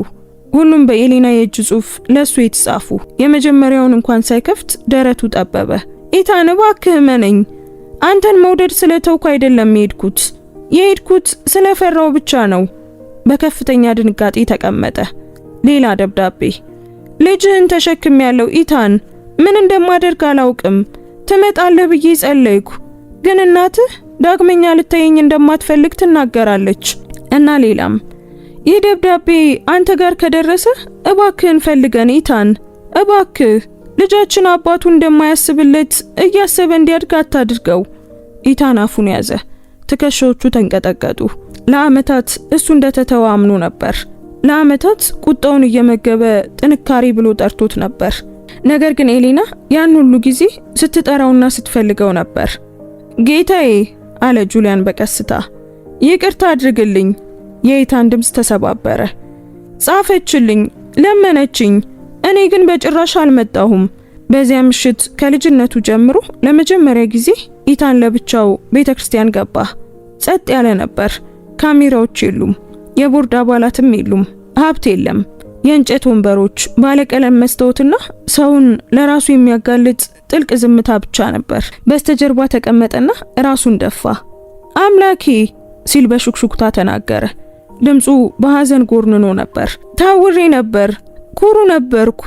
Speaker 1: ሁሉም በኤሊና የእጅ ጽሑፍ ለሱ የተጻፉ። የመጀመሪያውን እንኳን ሳይከፍት ደረቱ ጠበበ። ኢታን እባክህ እመነኝ፣ አንተን መውደድ ስለተውኩ አይደለም የሄድኩት ስለፈራው ብቻ ነው። በከፍተኛ ድንጋጤ ተቀመጠ። ሌላ ደብዳቤ። ልጅህን ተሸክሜያለሁ ኢታን፣ ምን እንደማደርግ አላውቅም። ትመጣለህ ብዬ ጸለይኩ፣ ግን እናትህ ዳግመኛ ልታየኝ እንደማትፈልግ ትናገራለች። እና ሌላም። ይህ ደብዳቤ አንተ ጋር ከደረሰ እባክህን ፈልገን ኢታን፣ እባክህ ልጃችን አባቱ እንደማያስብለት እያሰበ እንዲያድግ አታድርገው። ኢታን አፉን ያዘ። ትከሻዎቹ ተንቀጠቀጡ። ለዓመታት እሱ እንደተተወ አምኖ ነበር። ለዓመታት ቁጣውን እየመገበ ጥንካሬ ብሎ ጠርቶት ነበር። ነገር ግን ኤሊና ያን ሁሉ ጊዜ ስትጠራውና ስትፈልገው ነበር። ጌታዬ አለ ጁሊያን በቀስታ፣ ይቅርታ አድርግልኝ። የኢታን ድምፅ ተሰባበረ። ጻፈችልኝ፣ ለመነችኝ፣ እኔ ግን በጭራሽ አልመጣሁም። በዚያ ምሽት ከልጅነቱ ጀምሮ ለመጀመሪያ ጊዜ ኢታን ለብቻው ቤተክርስቲያን ገባ። ጸጥ ያለ ነበር። ካሜራዎች የሉም፣ የቦርድ አባላትም የሉም፣ ሀብት የለም። የእንጨት ወንበሮች፣ ባለቀለም መስታወትና ሰውን ለራሱ የሚያጋልጥ ጥልቅ ዝምታ ብቻ ነበር። በስተጀርባ ተቀመጠና ራሱን ደፋ። አምላኬ ሲል በሹክሹክታ ተናገረ። ድምፁ በሐዘን ጎርንኖ ነበር። ታውሬ ነበር፣ ኩሩ ነበርኩ፣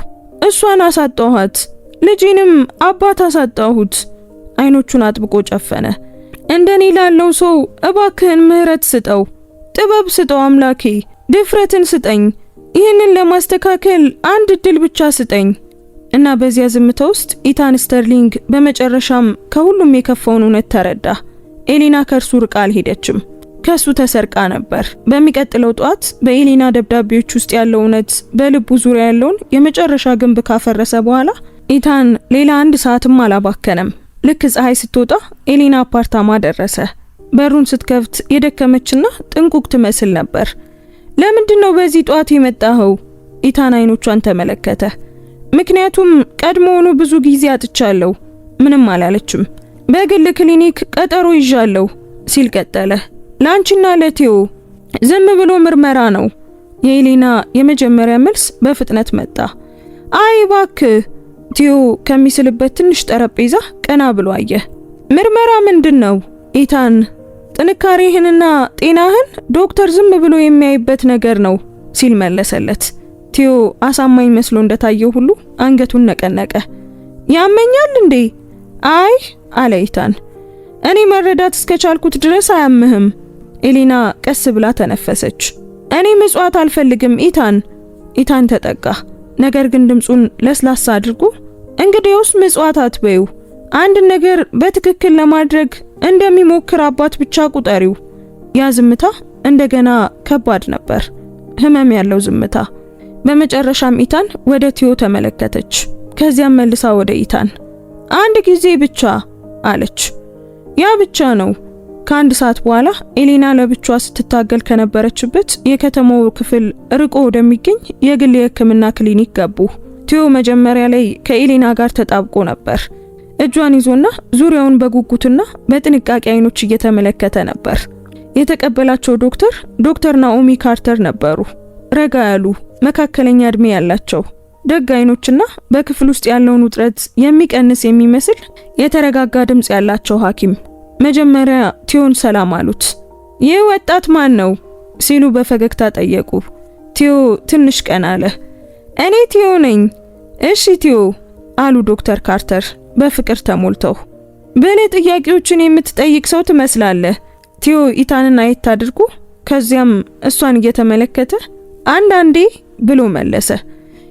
Speaker 1: እሷን አሳጣኋት፣ ልጄንም አባት አሳጣሁት። አይኖቹን አጥብቆ ጨፈነ። እንደኔ ላለው ሰው እባክህን ምህረት ስጠው፣ ጥበብ ስጠው አምላኬ፣ ድፍረትን ስጠኝ፣ ይህንን ለማስተካከል አንድ እድል ብቻ ስጠኝ። እና በዚያ ዝምታ ውስጥ ኢታን ስተርሊንግ በመጨረሻም ከሁሉም የከፋውን እውነት ተረዳ። ኤሊና ከእርሱ ርቃ አልሄደችም፣ ከሱ ተሰርቃ ነበር። በሚቀጥለው ጧት በኤሊና ደብዳቤዎች ውስጥ ያለው እውነት በልቡ ዙሪያ ያለውን የመጨረሻ ግንብ ካፈረሰ በኋላ ኢታን ሌላ 1 ሰዓትም አላባከነም። ልክ ፀሐይ ስትወጣ ኤሊና አፓርታማ ደረሰ። በሩን ስትከፍት የደከመችና ጥንቁቅ ትመስል ነበር። ለምንድነው በዚህ ጧት የመጣኸው? ኢታን አይኖቿን ተመለከተ። ምክንያቱም ቀድሞውኑ ብዙ ጊዜ አጥቻለሁ። ምንም አላለችም። በግል ክሊኒክ ቀጠሮ ይዣለሁ ሲል ቀጠለ። ላንቺና ለቴዎ ዝም ብሎ ምርመራ ነው። የኤሊና የመጀመሪያ መልስ በፍጥነት መጣ። አይ እባክህ። ቴዎ ከሚስልበት ትንሽ ጠረጴዛ ቀና ብሎ አየ። ምርመራ ምንድነው? ኢታን ጥንካሬህንና ጤናህን ዶክተር ዝም ብሎ የሚያይበት ነገር ነው ሲል መለሰለት። ቴዎ አሳማኝ መስሎ እንደታየው ሁሉ አንገቱን ነቀነቀ። ያመኛል እንዴ? አይ አለ ኢታን። እኔ መረዳት እስከቻልኩት ድረስ አያምህም። ኤሊና ቀስ ብላ ተነፈሰች። እኔ ምጽዋት አልፈልግም ኢታን። ኢታን ተጠጋ። ነገር ግን ድምጹን ለስላሳ አድርጎ እንግዲያውስ ምጽዋት አትበዩ። አንድ ነገር በትክክል ለማድረግ እንደሚሞክር አባት ብቻ ቁጠሪው። ያ ዝምታ እንደገና ከባድ ነበር፣ ህመም ያለው ዝምታ። በመጨረሻም ኢታን ወደ ቴዎ ተመለከተች። ከዚያም መልሳ ወደ ኢታን አንድ ጊዜ ብቻ አለች። ያ ብቻ ነው። ከ1 ሰዓት በኋላ ኤሊና ለብቻዋ ስትታገል ከነበረችበት የከተማው ክፍል ርቆ ወደሚገኝ የግል የሕክምና ክሊኒክ ገቡ። ቴዎ መጀመሪያ ላይ ከኤሊና ጋር ተጣብቆ ነበር። እጇን ይዞና ዙሪያውን በጉጉትና በጥንቃቄ አይኖች እየተመለከተ ነበር። የተቀበላቸው ዶክተር ናኦሚ ካርተር ነበሩ። ረጋ ያሉ፣ መካከለኛ እድሜ ያላቸው፣ ደግ አይኖችና በክፍል ውስጥ ያለውን ውጥረት የሚቀንስ የሚመስል የተረጋጋ ድምጽ ያላቸው ሐኪም። መጀመሪያ ቴዎን ሰላም አሉት። ይህ ወጣት ማን ነው ሲሉ በፈገግታ ጠየቁ። ቴዎ ትንሽ ቀና አለ። እኔ ቴዎ ነኝ። እሺ ቴዎ አሉ ዶክተር ካርተር በፍቅር ተሞልተው። ብልህ ጥያቄዎችን የምትጠይቅ ሰው ትመስላለህ። ቴዎ ኢታንን አየት አድርጎ ከዚያም እሷን እየተመለከተ አንዳንዴ ብሎ መለሰ።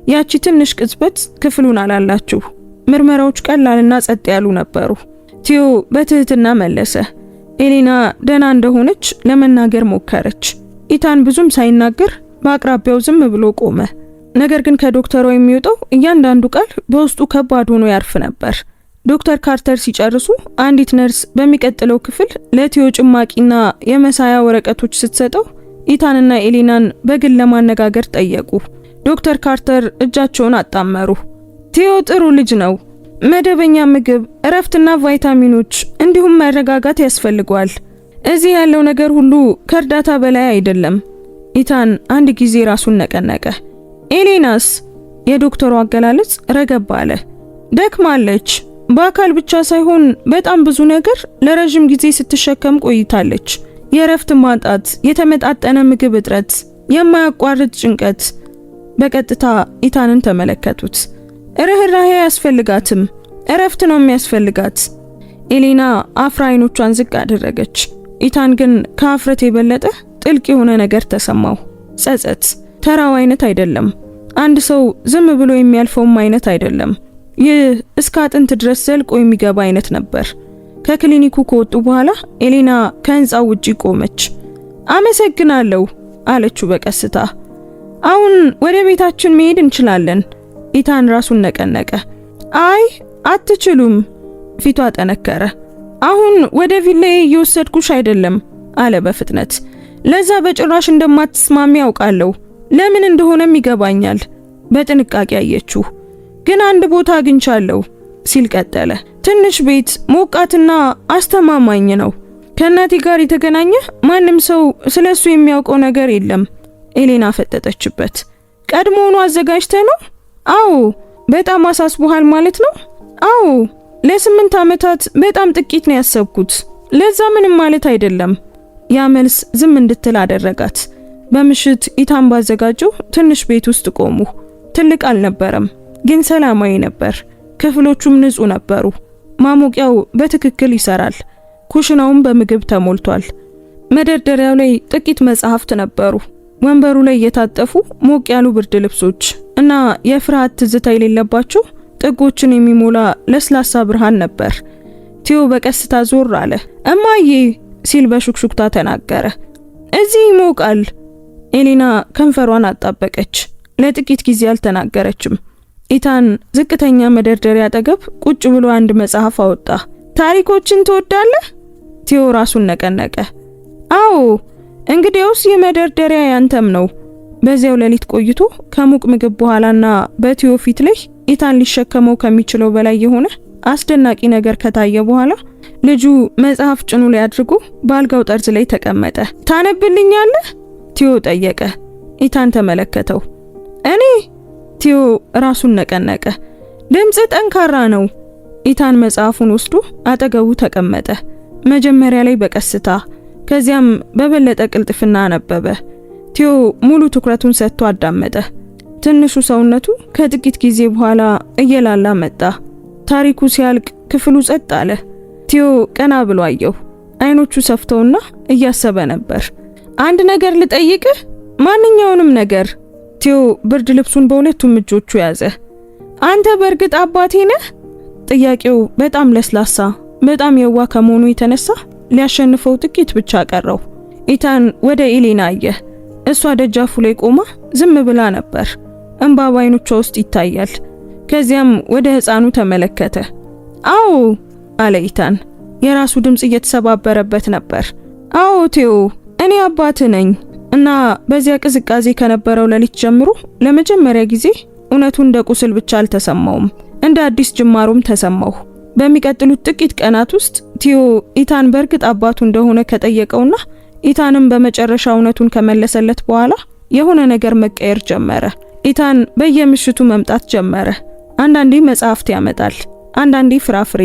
Speaker 1: ያቺ ትንሽ ቅጽበት ክፍሉን አላላችሁ። ምርመራዎች ቀላልና ጸጥ ያሉ ነበሩ። ቴዎ በትህትና መለሰ። ኤሊና ደህና እንደሆነች ለመናገር ሞከረች። ኢታን ብዙም ሳይናገር በአቅራቢያው ዝም ብሎ ቆመ። ነገር ግን ከዶክተሩ የሚወጣው እያንዳንዱ ቃል በውስጡ ከባድ ሆኖ ያርፍ ነበር። ዶክተር ካርተር ሲጨርሱ አንዲት ነርስ በሚቀጥለው ክፍል ለቴዎ ጭማቂና የመሳያ ወረቀቶች ስትሰጠው ኢታንና ኤሊናን በግል ለማነጋገር ጠየቁ። ዶክተር ካርተር እጃቸውን አጣመሩ። ቴዎ ጥሩ ልጅ ነው። መደበኛ ምግብ፣ እረፍትና ቫይታሚኖች እንዲሁም መረጋጋት ያስፈልገዋል። እዚህ ያለው ነገር ሁሉ ከእርዳታ በላይ አይደለም። ኢታን አንድ ጊዜ ራሱን ነቀነቀ። ኤሌናስ? የዶክተሩ አገላለጽ ረገብ አለ። ደክማለች። በአካል ብቻ ሳይሆን በጣም ብዙ ነገር ለረጅም ጊዜ ስትሸከም ቆይታለች። የእረፍት ማጣት፣ የተመጣጠነ ምግብ እጥረት፣ የማያቋርጥ ጭንቀት። በቀጥታ ኢታንን ተመለከቱት። ርህራሄ አያስፈልጋትም፣ እረፍት ነው የሚያስፈልጋት። ኤሌና አፍራ አይኖቿን ዝቅ አደረገች። ኢታን ግን ከአፍረት የበለጠ ጥልቅ የሆነ ነገር ተሰማው። ጸጸት። ተራው አይነት አይደለም። አንድ ሰው ዝም ብሎ የሚያልፈውም አይነት አይደለም። ይህ እስከ አጥንት ድረስ ዘልቆ የሚገባ አይነት ነበር። ከክሊኒኩ ከወጡ በኋላ ኤሌና ከህንጻው ውጪ ቆመች። አመሰግናለሁ አለችው በቀስታ። አሁን ወደ ቤታችን መሄድ እንችላለን። ኢታን ራሱን ነቀነቀ። አይ አትችሉም። ፊቷ ጠነከረ። አሁን ወደ ቪላዬ እየወሰድኩሽ አይደለም አለ በፍጥነት። ለዛ በጭራሽ እንደማትስማሚ ያውቃለሁ። ለምን እንደሆነም ይገባኛል። በጥንቃቄ አየችው። ግን አንድ ቦታ አግኝቻለሁ ሲል ቀጠለ። ትንሽ ቤት፣ ሞቃትና አስተማማኝ ነው። ከእናቴ ጋር የተገናኘ ማንም ሰው ስለሱ የሚያውቀው ነገር የለም። ኤሌና ፈጠጠችበት። ቀድሞውኑ አዘጋጅተህ ነው? አዎ። በጣም አሳስቦሃል ማለት ነው? አዎ። ለ8 ዓመታት በጣም ጥቂት ነው ያሰብኩት። ለዛ ምንም ማለት አይደለም። ያ መልስ ዝም እንድትል አደረጋት። በምሽት ኢታን ባዘጋጀው ትንሽ ቤት ውስጥ ቆሙ። ትልቅ አልነበረም፣ ግን ሰላማዊ ነበር። ክፍሎቹም ንጹህ ነበሩ። ማሞቂያው በትክክል ይሰራል። ኩሽናውም በምግብ ተሞልቷል። መደርደሪያው ላይ ጥቂት መጽሐፍት ነበሩ። ወንበሩ ላይ የታጠፉ ሞቅ ያሉ ብርድ ልብሶች እና የፍርሃት ትዝታ የሌለባቸው ጥጎችን የሚሞላ ለስላሳ ብርሃን ነበር። ቲዮ በቀስታ ዞር አለ። እማዬ ሲል በሹክሹክታ ተናገረ። እዚህ ይሞቃል። ኤሌና ከንፈሯን አጣበቀች። ለጥቂት ጊዜ አልተናገረችም። ኢታን ዝቅተኛ መደርደሪያ አጠገብ ቁጭ ብሎ አንድ መጽሐፍ አወጣ። ታሪኮችን ትወዳለህ? ቲዮ ራሱን ነቀነቀ። አዎ፣ እንግዲያውስ የመደርደሪያ ያንተም ነው። በዚያው ሌሊት ቆይቶ ከሙቅ ምግብ በኋላና በቲዮ ፊት ላይ ኢታን ሊሸከመው ከሚችለው በላይ የሆነ አስደናቂ ነገር ከታየ በኋላ ልጁ መጽሐፍ ጭኑ ላይ አድርጎ በአልጋው ጠርዝ ላይ ተቀመጠ። ታነብልኛለህ? ቲዮ ጠየቀ። ኢታን ተመለከተው። እኔ? ቲዮ ራሱን ነቀነቀ። ድምጽ ጠንካራ ነው። ኢታን መጽሐፉን ወስዶ አጠገቡ ተቀመጠ። መጀመሪያ ላይ በቀስታ ከዚያም በበለጠ ቅልጥፍና አነበበ። ቲዮ ሙሉ ትኩረቱን ሰጥቶ አዳመጠ። ትንሹ ሰውነቱ ከጥቂት ጊዜ በኋላ እየላላ መጣ። ታሪኩ ሲያልቅ ክፍሉ ጸጥ አለ። ቲዮ ቀና ብሎ አየው። አይኖቹ ሰፍተውና እያሰበ ነበር። አንድ ነገር ልጠይቅህ? ማንኛውንም ነገር። ቲዮ ብርድ ልብሱን በሁለቱም እጆቹ ያዘ። አንተ በእርግጥ አባቴ ነህ? ጥያቄው በጣም ለስላሳ፣ በጣም የዋ ከመሆኑ የተነሳ ሊያሸንፈው ጥቂት ብቻ ቀረው። ኢታን ወደ ኤሌና አየ። እሷ ደጃፉ ላይ ቆማ ዝም ብላ ነበር። እንባ በዓይኖቿ ውስጥ ይታያል። ከዚያም ወደ ሕፃኑ ተመለከተ። አዎ አለ ኢታን። የራሱ ድምጽ እየተሰባበረበት ነበር። አዎ ቲዮ፣ እኔ አባት ነኝ እና በዚያ ቅዝቃዜ ከነበረው ሌሊት ጀምሮ ለመጀመሪያ ጊዜ እውነቱ እንደ ቁስል ብቻ አልተሰማውም፣ እንደ አዲስ ጅማሮም ተሰማው። በሚቀጥሉት ጥቂት ቀናት ውስጥ ቲዮ ኢታን በእርግጥ አባቱ እንደሆነ ከጠየቀውና ኢታንም በመጨረሻ እውነቱን ከመለሰለት በኋላ የሆነ ነገር መቀየር ጀመረ። ኢታን በየምሽቱ መምጣት ጀመረ። አንዳንዴ መጽሐፍት ያመጣል፣ አንዳንዴ ፍራፍሬ፣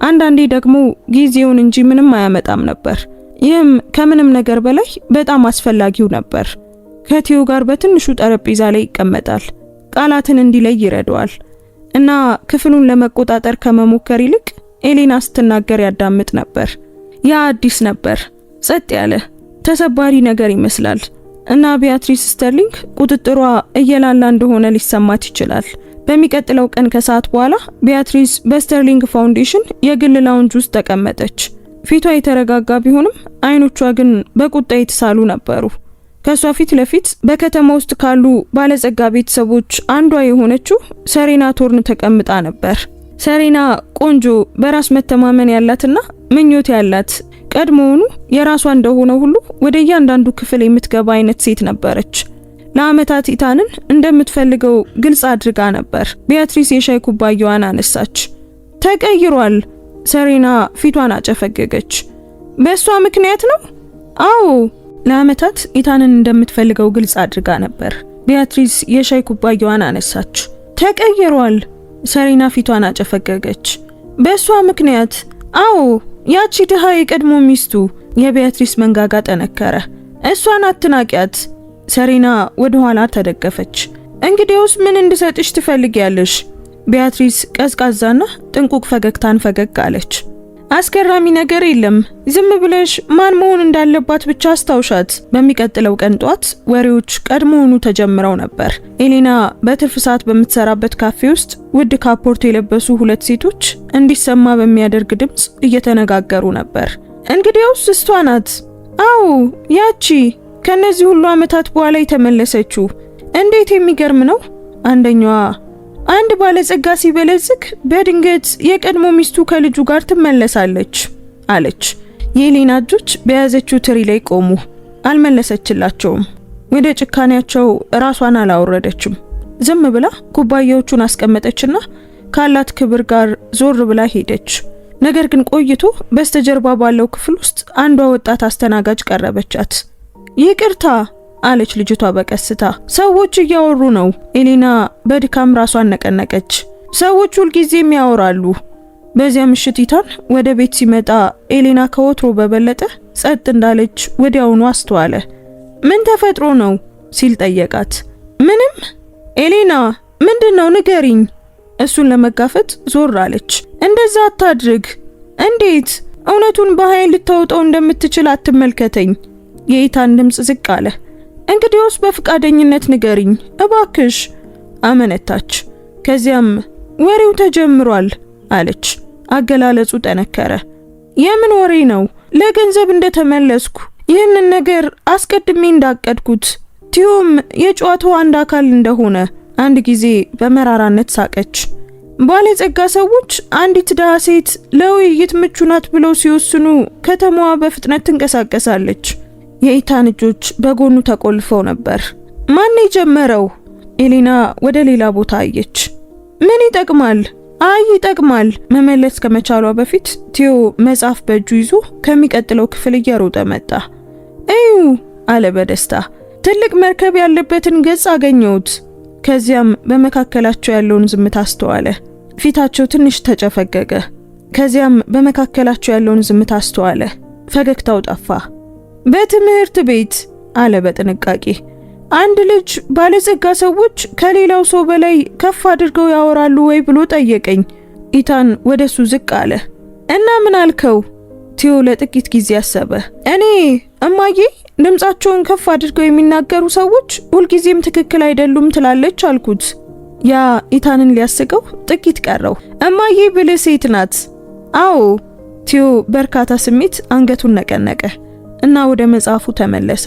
Speaker 1: አንዳንዴ ደግሞ ጊዜውን እንጂ ምንም አያመጣም ነበር። ይህም ከምንም ነገር በላይ በጣም አስፈላጊው ነበር። ከቲዮ ጋር በትንሹ ጠረጴዛ ላይ ይቀመጣል። ቃላትን እንዲለይ ይረዳዋል እና ክፍሉን ለመቆጣጠር ከመሞከር ይልቅ ኤሌና ስትናገር ያዳምጥ ነበር። ያ አዲስ ነበር፣ ጸጥ ያለ ተሰባሪ ነገር ይመስላል እና ቢያትሪስ ስተርሊንግ ቁጥጥሯ እየላላ እንደሆነ ሊሰማት ይችላል። በሚቀጥለው ቀን ከሰዓት በኋላ ቢያትሪስ በስተርሊንግ ፋውንዴሽን የግል ላውንጅ ውስጥ ተቀመጠች። ፊቷ የተረጋጋ ቢሆንም አይኖቿ ግን በቁጣ የተሳሉ ነበሩ። ከሷ ፊት ለፊት በከተማ ውስጥ ካሉ ባለጸጋ ቤተሰቦች አንዷ የሆነችው ሰሬና ቶርን ተቀምጣ ነበር። ሰሬና ቆንጆ፣ በራስ መተማመን ያላትና ምኞት ያላት፣ ቀድሞውኑ የራሷ እንደሆነ ሁሉ ወደ እያንዳንዱ ክፍል የምትገባ አይነት ሴት ነበረች። ለአመታት ኢታንን እንደምትፈልገው ግልጽ አድርጋ ነበር። ቢያትሪስ የሻይ ኩባያዋን አነሳች። ተቀይሯል። ሰሬና ፊቷን አጨፈገገች። በሷ ምክንያት ነው? አዎ፣ ለአመታት ኢታንን እንደምትፈልገው ግልጽ አድርጋ ነበር። ቢያትሪስ የሻይ ኩባያዋን አነሳች። ተቀይሯል። ሰሪና ፊቷን አጨፈገገች። በሷ ምክንያት? አዎ፣ ያቺ ድሃ የቀድሞ ሚስቱ። የቢያትሪስ መንጋጋ ጠነከረ። እሷን አትናቂያት። ሰሪና ወደ ኋላ ተደገፈች። እንግዲያውስ ምን እንድሰጥሽ ትፈልጊያለሽ? ቢያትሪስ ቀዝቃዛና ጥንቁቅ ፈገግታን ፈገግ አለች። አስገራሚ ነገር የለም። ዝም ብለሽ ማን መሆን እንዳለባት ብቻ አስታውሻት። በሚቀጥለው ቀን ጧት ወሬዎች ቀድሞውኑ ተጀምረው ነበር። ኤሌና በትርፍ ሰዓት በምትሰራበት ካፌ ውስጥ ውድ ካፖርት የለበሱ ሁለት ሴቶች እንዲሰማ በሚያደርግ ድምጽ እየተነጋገሩ ነበር። እንግዲያውስ እሷ ናት። አዎ፣ ያቺ ከነዚህ ሁሉ ዓመታት በኋላ የተመለሰችው። እንዴት የሚገርም ነው! አንደኛዋ አንድ ባለጸጋ ሲበለጽግ በድንገት የቀድሞ ሚስቱ ከልጁ ጋር ትመለሳለች አለች። የኤሌና እጆች በያዘችው ትሪ ላይ ቆሙ። አልመለሰችላቸውም። ወደ ጭካኔያቸው ራሷን አላወረደችም። ዝም ብላ ኩባያዎቹን አስቀመጠችና ካላት ክብር ጋር ዞር ብላ ሄደች። ነገር ግን ቆይቶ በስተጀርባ ባለው ክፍል ውስጥ አንዷ ወጣት አስተናጋጅ ቀረበቻት። ይቅርታ አለች ልጅቷ በቀስታ። ሰዎች እያወሩ ነው። ኤሌና በድካም ራሷን ነቀነቀች። ሰዎች ሁልጊዜም ያወራሉ። በዚያ ምሽት ኢታን ወደ ቤት ሲመጣ ኤሌና ከወትሮ በበለጠ ጸጥ እንዳለች ወዲያውኑ አስተዋለ። ምን ተፈጥሮ ነው ሲል ጠየቃት። ምንም። ኤሌና ምንድነው? ንገሪኝ። እሱን ለመጋፈጥ ዞር አለች። እንደዛ አታድርግ። እንዴት? እውነቱን በኃይል ልታወጣው እንደምትችል አትመልከተኝ። የኢታን ድምጽ ዝቅ አለ። እንግዲያውስ በፍቃደኝነት ንገሪኝ እባክሽ አመነታች። ከዚያም ወሬው ተጀምሯል አለች። አገላለጹ ጠነከረ። የምን ወሬ ነው? ለገንዘብ እንደተመለስኩ፣ ይህንን ነገር አስቀድሜ እንዳቀድኩት፣ ቲዮም የጨዋታው አንድ አካል እንደሆነ። አንድ ጊዜ በመራራነት ሳቀች። ባለጸጋ ሰዎች አንዲት ድሃ ሴት ለውይይት ምቹ ናት ብለው ሲወስኑ ከተማዋ በፍጥነት ትንቀሳቀሳለች። የኢታን እጆች በጎኑ ተቆልፈው ነበር። ማን የጀመረው? ኤሌና ወደ ሌላ ቦታ አየች። ምን ይጠቅማል? አይ ይጠቅማል መመለስ ከመቻሏ በፊት ቲዮ መጽሐፍ በእጁ ይዞ ከሚቀጥለው ክፍል እየሮጠ መጣ። እዩ አለ በደስታ። ትልቅ መርከብ ያለበትን ገጽ አገኘሁት። ከዚያም በመካከላቸው ያለውን ዝምታ አስተዋለ። ፊታቸው ትንሽ ተጨፈገገ። ከዚያም በመካከላቸው ያለውን ዝምታ አስተዋለ። ፈገግታው ጠፋ። በትምህርት ቤት አለ በጥንቃቄ። አንድ ልጅ ባለጸጋ ሰዎች ከሌላው ሰው በላይ ከፍ አድርገው ያወራሉ ወይ ብሎ ጠየቀኝ። ኢታን ወደሱ ዝቅ አለ። እና ምን አልከው? ቲዮ ለጥቂት ጊዜ አሰበ። እኔ እማዬ ድምጻቸውን ከፍ አድርገው የሚናገሩ ሰዎች ሁልጊዜም ትክክል አይደሉም ትላለች አልኩት። ያ ኢታንን ሊያስቀው ጥቂት ቀረው። እማዬ ብልህ ሴት ናት። አዎ። ቲዮ በርካታ ስሜት አንገቱን ነቀነቀ እና ወደ መጽሐፉ ተመለሰ።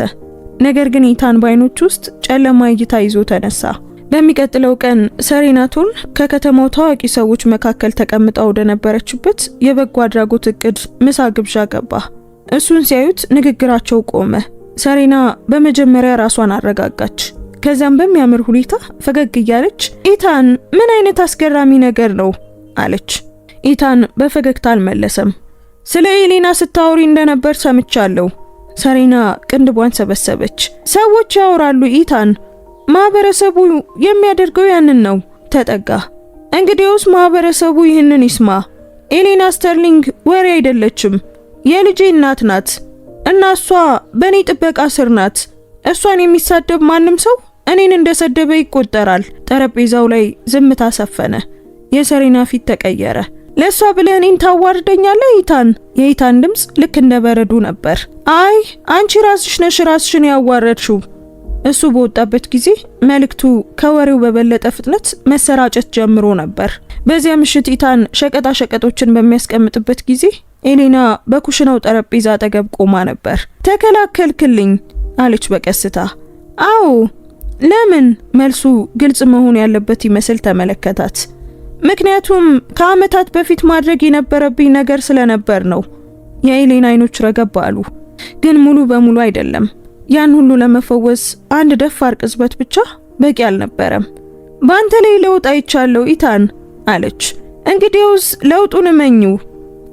Speaker 1: ነገር ግን ኢታን ባይኖች ውስጥ ጨለማ እይታ ይዞ ተነሳ። በሚቀጥለው ቀን ሰሪናቱን ከከተማው ታዋቂ ሰዎች መካከል ተቀምጣ ወደ ነበረችበት የበጎ አድራጎት እቅድ ምሳ ግብዣ ገባ። እሱን ሲያዩት ንግግራቸው ቆመ። ሰሪና በመጀመሪያ ራሷን አረጋጋች። ከዛም በሚያምር ሁኔታ ፈገግ እያለች ኢታን ምን አይነት አስገራሚ ነገር ነው አለች። ኢታን በፈገግታ አልመለሰም። ስለ ኤሌና ስታወሪ እንደነበር ሰምቻለሁ። ሰሪና ቅንድቧን ሰበሰበች። ሰዎች ያወራሉ ኢታን፣ ማህበረሰቡ የሚያደርገው ያንን ነው። ተጠጋ። እንግዲያውስ ማህበረሰቡ ይህንን ይስማ። ኤሌና ስተርሊንግ ወሬ አይደለችም፣ የልጄ እናት ናት እና እሷ በእኔ ጥበቃ ስር ናት። እሷን የሚሳደብ ማንም ሰው እኔን እንደሰደበ ይቆጠራል። ጠረጴዛው ላይ ዝምታ ሰፈነ። የሰሪና ፊት ተቀየረ። ለሷ ብለህ እኔን ታዋርደኛለህ ኢታን? የኢታን ድምጽ ልክ እንደ በረዶ ነበር። አይ አንቺ ራስሽ ነሽ ራስሽን ያዋረድሽው። እሱ በወጣበት ጊዜ መልእክቱ ከወሬው በበለጠ ፍጥነት መሰራጨት ጀምሮ ነበር። በዚያ ምሽት ኢታን ሸቀጣ ሸቀጦችን በሚያስቀምጥበት ጊዜ ኤሌና በኩሽናው ጠረጴዛ አጠገብ ቆማ ነበር። ተከላከልክልኝ አለች በቀስታ። አዎ። ለምን? መልሱ ግልጽ መሆን ያለበት ይመስል ተመለከታት። ምክንያቱም ከዓመታት በፊት ማድረግ የነበረብኝ ነገር ስለነበር ነው። የኤሌና አይኖች ረገብ አሉ። ግን ሙሉ በሙሉ አይደለም። ያን ሁሉ ለመፈወስ አንድ ደፋር ቅጽበት ብቻ በቂ አልነበረም። ባንተ ላይ ለውጥ አይቻለሁ ኢታን አለች። እንግዲያውስ ለውጡን እመኙ።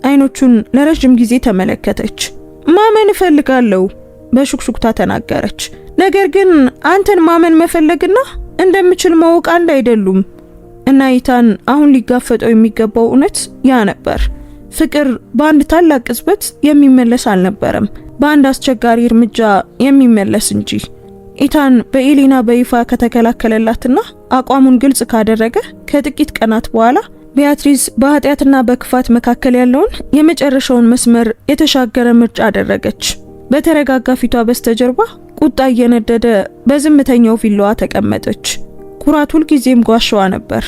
Speaker 1: አይኖቹን ለረጅም ጊዜ ተመለከተች። ማመን እፈልጋለሁ በሹክሹክታ ተናገረች። ነገር ግን አንተን ማመን መፈለግና እንደምችል ማወቅ አንድ አይደሉም እና ኢታን አሁን ሊጋፈጠው የሚገባው እውነት ያ ነበር። ፍቅር በአንድ ታላቅ ቅጽበት የሚመለስ አልነበረም፣ በአንድ አስቸጋሪ እርምጃ የሚመለስ እንጂ። ኢታን በኤሌና በይፋ ከተከላከለላትና አቋሙን ግልጽ ካደረገ ከጥቂት ቀናት በኋላ ቢያትሪስ በኃጢአትና በክፋት መካከል ያለውን የመጨረሻውን መስመር የተሻገረ ምርጫ አደረገች። በተረጋጋ ፊቷ በስተጀርባ ቁጣ እየነደደ በዝምተኛው ቪላዋ ተቀመጠች። ኩራት ሁልጊዜም ጓሻዋ ነበር፣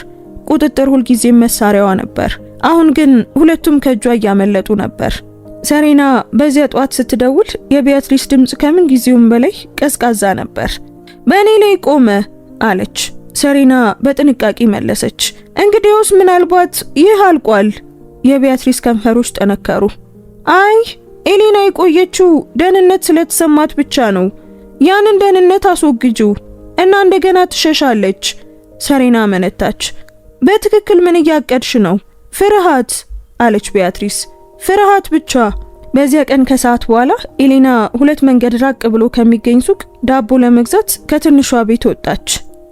Speaker 1: ቁጥጥር ሁልጊዜም መሳሪያዋ ነበር። አሁን ግን ሁለቱም ከእጇ እያመለጡ ነበር። ሰሬና በዚያ ጧት ስትደውል የቢያትሪስ ድምጽ ከምን ጊዜውም በላይ ቀዝቃዛ ነበር። በእኔ ላይ ቆመ አለች። ሰሬና በጥንቃቄ መለሰች። እንግዲያውስ ምናልባት ይህ አልቋል። የቢያትሪስ ከንፈሮች ጠነከሩ። አይ ኤሌና የቆየችው ደህንነት ስለተሰማት ብቻ ነው። ያንን ደህንነት አስወግጂው እና እንደገና ትሸሻለች። ሰሬና መነታች። በትክክል ምን እያቀድሽ ነው? ፍርሃት አለች ቢያትሪስ። ፍርሃት ብቻ። በዚያ ቀን ከሰዓት በኋላ ኤሌና 2 መንገድ ራቅ ብሎ ከሚገኝ ሱቅ ዳቦ ለመግዛት ከትንሿ ቤት ወጣች።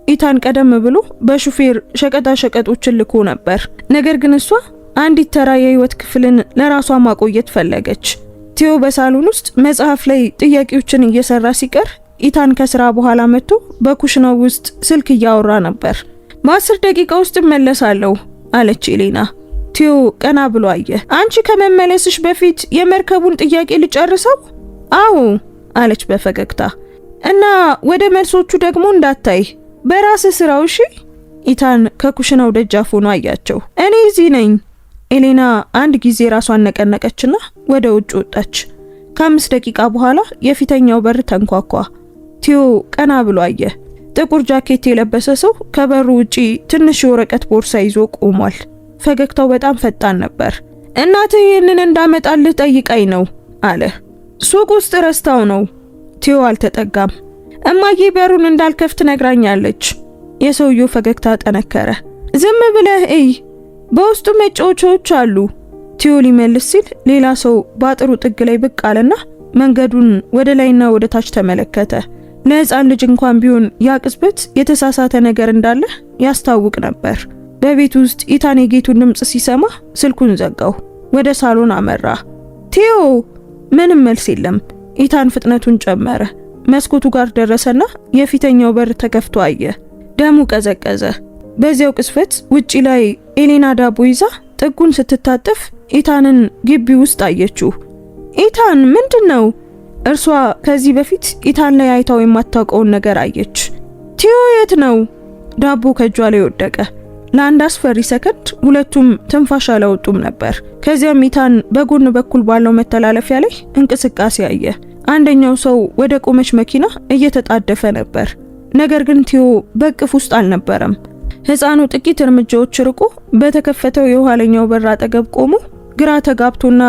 Speaker 1: ኢታን ቀደም ብሎ በሹፌር ሸቀጣ ሸቀጦችን ልኮ ነበር። ነገር ግን እሷ አንዲት ተራ የህይወት ክፍልን ለራሷ ማቆየት ፈለገች። ቲዮ በሳሎን ውስጥ መጽሐፍ ላይ ጥያቄዎችን እየሰራ ሲቀር ኢታን ከስራ በኋላ መጥቶ በኩሽናው ውስጥ ስልክ እያወራ ነበር። በ10 ደቂቃ ውስጥ እመለሳለሁ አለች ኤሌና። ቲዮ ቀና ብሎ አየ። አንቺ ከመመለስሽ በፊት የመርከቡን ጥያቄ ልጨርሰው? አዎ አለች በፈገግታ። እና ወደ መልሶቹ ደግሞ እንዳታይ በራስ ስራው እሺ? ኢታን ከኩሽናው ደጃፍ ሆኖ አያቸው። እኔ እዚህ ነኝ። ኤሌና አንድ ጊዜ ራሷን ነቀነቀችና ወደ ውጭ ወጣች። ከ5 ደቂቃ በኋላ የፊተኛው በር ተንኳኳ። ቲዮ ቀና ብሎ አየ። ጥቁር ጃኬት የለበሰ ሰው ከበሩ ውጪ ትንሽ የወረቀት ቦርሳ ይዞ ቆሟል። ፈገግታው በጣም ፈጣን ነበር። እናትህ ይህንን እንዳመጣልህ ጠይቃኝ ነው አለ። ሱቅ ውስጥ ረስታው ነው። ቲዮ አልተጠጋም። እማዬ በሩን እንዳልከፍት ነግራኛለች። የሰውየው ፈገግታ ጠነከረ። ዝም ብለህ እይ፣ በውስጡ መጫወቻዎች አሉ። ቲዮ ሊመልስ ሲል ሌላ ሰው ባጥሩ ጥግ ላይ ብቅ አለና መንገዱን ወደ ላይና ወደ ታች ተመለከተ። ለህፃን ልጅ እንኳን ቢሆን ያ ቅጽበት የተሳሳተ ነገር እንዳለ ያስታውቅ ነበር። በቤት ውስጥ ኢታን የጌቱን ድምጽ ሲሰማ ስልኩን ዘጋው። ወደ ሳሎን አመራ። ቲዮ! ምንም መልስ የለም። ኢታን ፍጥነቱን ጨመረ። መስኮቱ ጋር ደረሰና የፊተኛው በር ተከፍቶ አየ። ደሙ ቀዘቀዘ። በዚያው ቅስፈት ውጪ ላይ ኤሌና ዳቦ ይዛ ጥጉን ስትታጠፍ ኢታንን ግቢ ውስጥ አየችው። ኢታን ምንድነው? እርሷ ከዚህ በፊት ኢታን ላይ አይታው የማታውቀውን ነገር አየች። ቲዮ የት ነው? ዳቦ ከእጇ ላይ ወደቀ። ለአንድ አስፈሪ ሰከንድ ሁለቱም ትንፋሽ አላወጡም ነበር። ከዚያም ኢታን በጎን በኩል ባለው መተላለፊያ ላይ እንቅስቃሴ አየ። አንደኛው ሰው ወደ ቆመች መኪና እየተጣደፈ ነበር። ነገር ግን ቲዮ በቅፍ ውስጥ አልነበረም። ህፃኑ ጥቂት እርምጃዎች ርቆ በተከፈተው የኋለኛው በር አጠገብ ቆሞ ግራ ተጋብቶና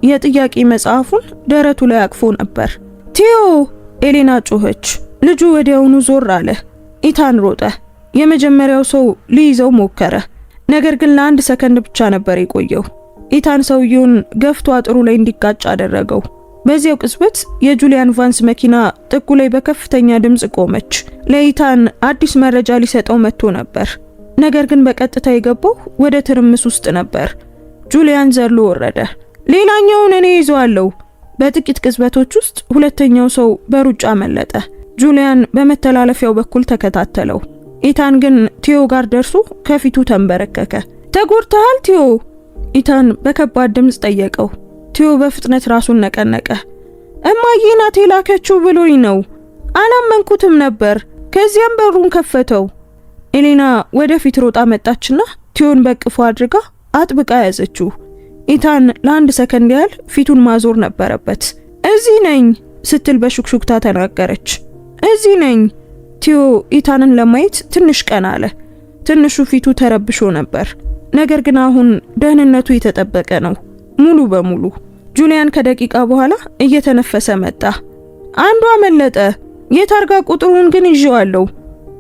Speaker 1: የጥያቄ መጽሐፉን ደረቱ ላይ አቅፎ ነበር። ቲዮ! ኤሌና ጮኸች። ልጁ ወዲያውኑ ዞር አለ። ኢታን ሮጠ። የመጀመሪያው ሰው ሊይዘው ሞከረ። ነገር ግን ለአንድ ሰከንድ ብቻ ነበር የቆየው። ኢታን ሰውየውን ገፍቶ አጥሩ ላይ እንዲጋጭ አደረገው። በዚያው ቅጽበት የጁሊያን ቫንስ መኪና ጥጉ ላይ በከፍተኛ ድምጽ ቆመች። ለኢታን አዲስ መረጃ ሊሰጠው መጥቶ ነበር። ነገር ግን በቀጥታ የገባው ወደ ትርምስ ውስጥ ነበር። ጁሊያን ዘሎ ወረደ። ሌላኛውን እኔ ይዘዋለሁ። በጥቂት ቅጽበቶች ውስጥ ሁለተኛው ሰው በሩጫ መለጠ። ጁሊያን በመተላለፊያው በኩል ተከታተለው። ኢታን ግን ቲዮ ጋር ደርሶ ከፊቱ ተንበረከከ። ተጎድተሃል ቲዮ? ኢታን በከባድ ድምጽ ጠየቀው። ቲዮ በፍጥነት ራሱን ነቀነቀ። እማዬ ናት የላከችው ብሎኝ ነው። አላመንኩትም ነበር። ከዚያም በሩን ከፈተው። ኤሌና ወደፊት ሮጣ መጣችና ቲዮን በቅፎ አድርጋ አጥብቃ ያዘችው። ኢታን ለአንድ ሰከንድ ያህል ፊቱን ማዞር ነበረበት። እዚህ ነኝ ስትል በሹክሹክታ ተናገረች። እዚህ ነኝ። ቲዮ ኢታንን ለማየት ትንሽ ቀና አለ። ትንሹ ፊቱ ተረብሾ ነበር። ነገር ግን አሁን ደህንነቱ የተጠበቀ ነው ሙሉ በሙሉ። ጁሊያን ከደቂቃ በኋላ እየተነፈሰ መጣ። አንዱ አመለጠ። የታርጋ ቁጥሩን ግን ይዤዋለሁ።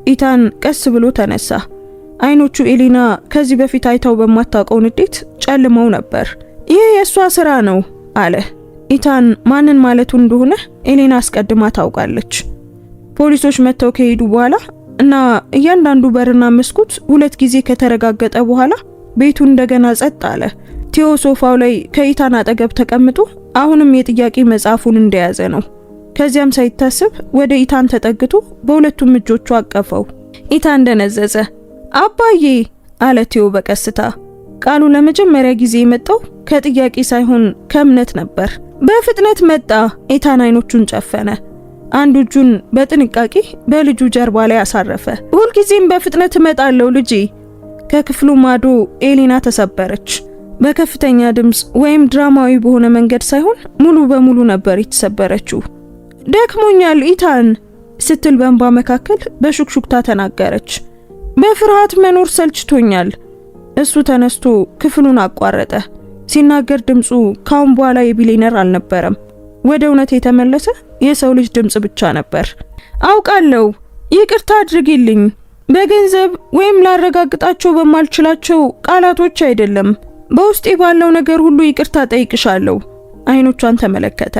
Speaker 1: ኢታን ቀስ ብሎ ተነሳ። አይኖቹ ኤሌና ከዚህ በፊት አይታው በማታውቀው ንዴት ጨልመው ነበር። ይህ የሷ ስራ ነው አለ። ኢታን ማንን ማለቱ እንደሆነ ኤሌና አስቀድማ ታውቃለች። ፖሊሶች መጥተው ከሄዱ በኋላ እና እያንዳንዱ በርና መስኮት 2 ጊዜ ከተረጋገጠ በኋላ ቤቱ እንደገና ጸጥ አለ። ቲዮ ሶፋው ላይ ከኢታን አጠገብ ተቀምጦ አሁንም የጥያቄ መጽሐፉን እንደያዘ ነው። ከዚያም ሳይታሰብ ወደ ኢታን ተጠግቶ በሁለቱም እጆቹ አቀፈው። ኢታን ደነዘዘ። አባዬ አለ ቲዮ በቀስታ። ቃሉ ለመጀመሪያ ጊዜ የመጣው ከጥያቄ ሳይሆን ከእምነት ነበር። በፍጥነት መጣ። ኢታን አይኖቹን ጨፈነ። አንዱ እጁን በጥንቃቄ በልጁ ጀርባ ላይ አሳረፈ። ሁልጊዜም በፍጥነት እመጣለሁ ልጄ። ከክፍሉ ማዶ ኤሌና ተሰበረች። በከፍተኛ ድምጽ ወይም ድራማዊ በሆነ መንገድ ሳይሆን ሙሉ በሙሉ ነበር የተሰበረችው። ደክሞኛል ኢታን ስትል በእንባ መካከል በሹክሹክታ ተናገረች። በፍርሃት መኖር ሰልችቶኛል። እሱ ተነስቶ ክፍሉን አቋረጠ። ሲናገር ድምጹ ካሁን በኋላ የቢሊነር አልነበረም። ወደ እውነት የተመለሰ የሰው ልጅ ድምጽ ብቻ ነበር። አውቃለሁ፣ ይቅርታ አድርጊልኝ። በገንዘብ ወይም ላረጋግጣቸው በማልችላቸው ቃላቶች አይደለም፣ በውስጤ ባለው ነገር ሁሉ ይቅርታ ጠይቅሻለሁ። አይኖቿን ተመለከተ።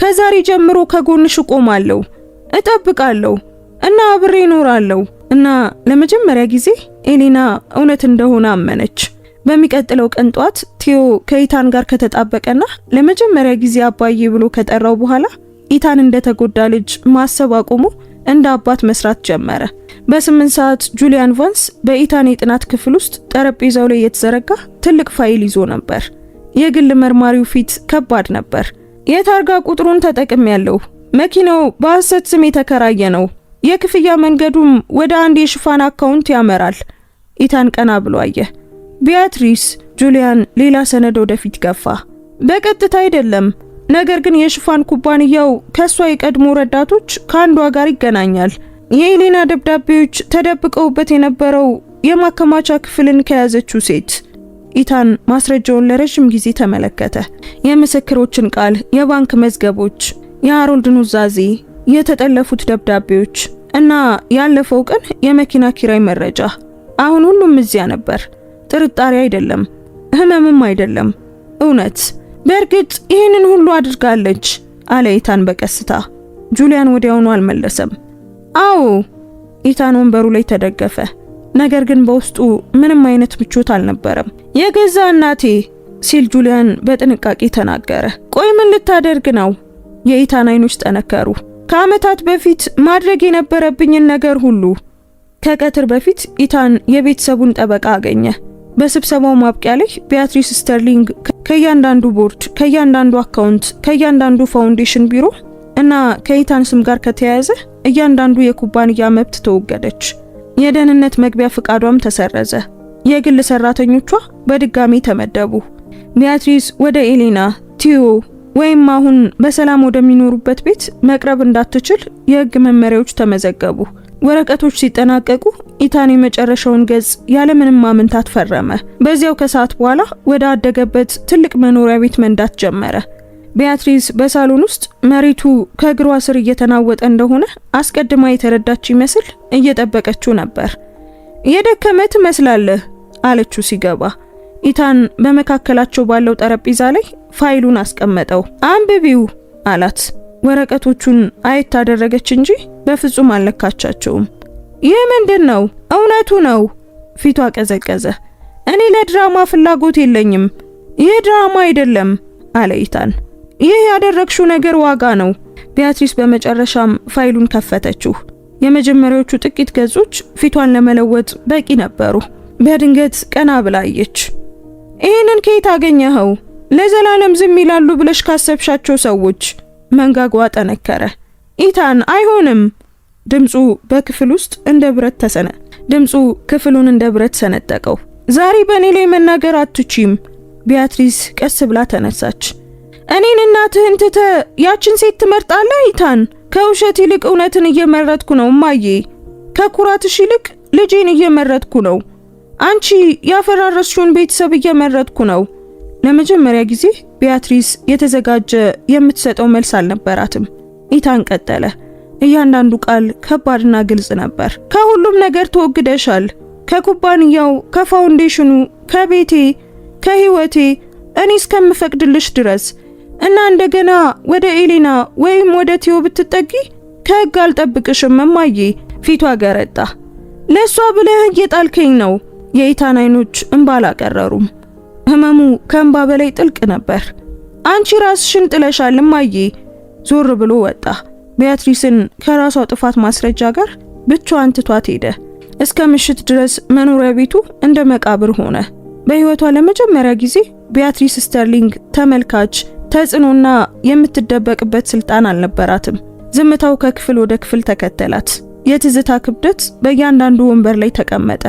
Speaker 1: ከዛሬ ጀምሮ ከጎንሽ እቆማለሁ፣ እጠብቃለሁ እና አብሬ እኖራለሁ። እና ለመጀመሪያ ጊዜ ኤሌና እውነት እንደሆነ አመነች። በሚቀጥለው ቀን ጧት ቲዮ ከኢታን ጋር ከተጣበቀና ለመጀመሪያ ጊዜ አባዬ ብሎ ከጠራው በኋላ ኢታን እንደተጎዳ ልጅ ማሰብ አቆሞ እንደ አባት መስራት ጀመረ። በ8 ሰዓት ጁሊያን ቫንስ በኢታን የጥናት ክፍል ውስጥ ጠረጴዛው ላይ የተዘረጋ ትልቅ ፋይል ይዞ ነበር። የግል መርማሪው ፊት ከባድ ነበር። የታርጋ ቁጥሩን ተጠቅሜያለሁ። መኪናው በሐሰት ስም የተከራየ ነው። የክፍያ መንገዱም ወደ አንድ የሽፋን አካውንት ያመራል። ኢታን ቀና ብሎ አየ። ቢያትሪስ። ጁሊያን ሌላ ሰነድ ወደፊት ገፋ። በቀጥታ አይደለም፣ ነገር ግን የሽፋን ኩባንያው ከሷ የቀድሞ ረዳቶች ከአንዷ ጋር ይገናኛል። የኤሌና ደብዳቤዎች ተደብቀውበት የነበረው የማከማቻ ክፍልን ከያዘችው ሴት። ኢታን ማስረጃውን ለረጅም ጊዜ ተመለከተ። የምስክሮችን ቃል፣ የባንክ መዝገቦች፣ የሃሮልድ ኑዛዜ፣ የተጠለፉት ደብዳቤዎች እና ያለፈው ቀን የመኪና ኪራይ መረጃ። አሁን ሁሉም እዚያ ነበር። ጥርጣሬ አይደለም፣ ህመምም አይደለም፣ እውነት። በእርግጥ ይህንን ሁሉ አድርጋለች አለ ኢታን በቀስታ። ጁሊያን ወዲያውኑ አልመለሰም። አዎ። ኢታን ወንበሩ ላይ ተደገፈ። ነገር ግን በውስጡ ምንም አይነት ምቾት አልነበረም። የገዛ እናቴ ሲል ጁሊያን በጥንቃቄ ተናገረ። ቆይ ምን ልታደርግ ነው? የኢታን አይኖች ጠነከሩ። ከዓመታት በፊት ማድረግ የነበረብኝን ነገር ሁሉ። ከቀትር በፊት ኢታን የቤተሰቡን ጠበቃ አገኘ። በስብሰባው ማብቂያ ላይ ቢያትሪስ ስተርሊንግ ከያንዳንዱ ቦርድ፣ ከያንዳንዱ አካውንት፣ ከያንዳንዱ ፋውንዴሽን ቢሮ እና ከኢታን ስም ጋር ከተያያዘ እያንዳንዱ የኩባንያ መብት ተወገደች። የደህንነት መግቢያ ፍቃዷም ተሰረዘ። የግል ሰራተኞቿ በድጋሚ ተመደቡ። ቢያትሪስ ወደ ኤሌና፣ ቲዮ ወይም አሁን በሰላም ወደሚኖሩበት ቤት መቅረብ እንዳትችል የህግ መመሪያዎች ተመዘገቡ። ወረቀቶች ሲጠናቀቁ ኢታን የመጨረሻውን ገጽ ያለምንም ማመንታት ፈረመ። በዚያው ከሰዓት በኋላ ወደ አደገበት ትልቅ መኖሪያ ቤት መንዳት ጀመረ። ቢያትሪስ በሳሎን ውስጥ መሬቱ ከእግሯ ስር እየተናወጠ እንደሆነ አስቀድማ የተረዳች ይመስል እየጠበቀችው ነበር። የደከመ ትመስላለህ አለችው ሲገባ። ኢታን በመካከላቸው ባለው ጠረጴዛ ላይ ፋይሉን አስቀመጠው። አንብቢው አላት። ወረቀቶቹን አየት አደረገች እንጂ በፍጹም አልነካቻቸውም። ይህ ምንድን ነው? እውነቱ ነው። ፊቷ ቀዘቀዘ። እኔ ለድራማ ፍላጎት የለኝም። ይህ ድራማ አይደለም አለ ኢታን። ይህ ያደረግሽው ነገር ዋጋ ነው። ቢያትሪስ በመጨረሻም ፋይሉን ከፈተችው። የመጀመሪያዎቹ ጥቂት ገጾች ፊቷን ለመለወጥ በቂ ነበሩ። በድንገት ቀና ብላ አየች። ይህንን ከየት አገኘኸው? ለዘላለም ዝም ይላሉ ብለሽ ካሰብሻቸው ሰዎች። መንጋጓ ጠነከረ። ኢታን አይሆንም። ድምጹ በክፍል ውስጥ እንደ ብረት ተሰነ። ድምጹ ክፍሉን እንደ ብረት ሰነጠቀው። ዛሬ በእኔ ላይ መናገር አትችይም። ቢያትሪስ ቀስ ብላ ተነሳች። እኔን እናትህን ትተህ ያችን ሴት ትመርጣለህ ኢታን? ከውሸት ይልቅ እውነትን እየመረጥኩ ነው እማዬ። ከኩራትሽ ይልቅ ልጄን እየመረጥኩ ነው። አንቺ ያፈራረስሽውን ቤተሰብ እየመረጥኩ ነው። ለመጀመሪያ ጊዜ ቢያትሪስ የተዘጋጀ የምትሰጠው መልስ አልነበራትም። ኢታን ቀጠለ። እያንዳንዱ ቃል ከባድና ግልጽ ነበር። ከሁሉም ነገር ተወግደሻል። ከኩባንያው፣ ከፋውንዴሽኑ፣ ከቤቴ፣ ከህይወቴ እኔ እስከምፈቅድልሽ ድረስ እና እንደገና ወደ ኤሌና ወይም ወደ ቲዮ ብትጠጊ ከህግ አልጠብቅሽም እማዬ። ፊቷ ገረጣ። ለሷ ብለህ እየጣልከኝ ነው። የኢታን አይኖች እንባ አላቀረሩም። ህመሙ ከእንባ በላይ ጥልቅ ነበር። አንቺ ራስሽን ጥለሻል እማዬ። ዞር ብሎ ወጣ። ቢያትሪስን ከራሷ ጥፋት ማስረጃ ጋር ብቻዋን ትቷት ሄደ። እስከ ምሽት ድረስ መኖሪያ ቤቱ እንደ መቃብር ሆነ። በህይወቷ ለመጀመሪያ ጊዜ ቢያትሪስ ስተርሊንግ ተመልካች፣ ተጽዕኖና የምትደበቅበት ስልጣን አልነበራትም። ዝምታው ከክፍል ወደ ክፍል ተከተላት። የትዝታ ክብደት በእያንዳንዱ ወንበር ላይ ተቀመጠ።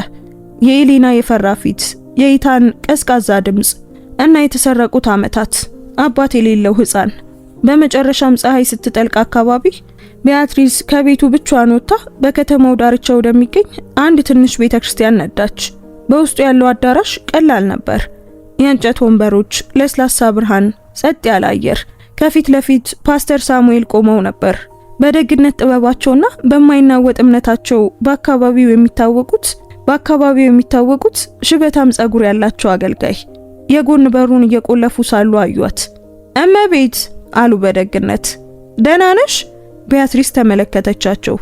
Speaker 1: የኤሌና የፈራ ፊት፣ የኢታን ቀዝቃዛ ድምፅ እና የተሰረቁት ዓመታት፣ አባት የሌለው ህፃን። በመጨረሻም ፀሐይ ስትጠልቅ አካባቢ ቢያትሪስ ከቤቱ ብቻዋን ወጥታ በከተማው ዳርቻ ወደሚገኝ አንድ ትንሽ ቤተክርስቲያን ነዳች። በውስጡ ያለው አዳራሽ ቀላል ነበር። የእንጨት ወንበሮች፣ ለስላሳ ብርሃን፣ ጸጥ ያለ አየር። ከፊት ለፊት ፓስተር ሳሙኤል ቆመው ነበር። በደግነት ጥበባቸውና በማይናወጥ እምነታቸው በአካባቢው የሚታወቁት ሽበታም ጸጉር ያላቸው አገልጋይ የጎን በሩን እየቆለፉ ሳሉ አዩት። እመቤት አሉ በደግነት። ደህና ነሽ? ቢያትሪስ ተመለከተቻቸው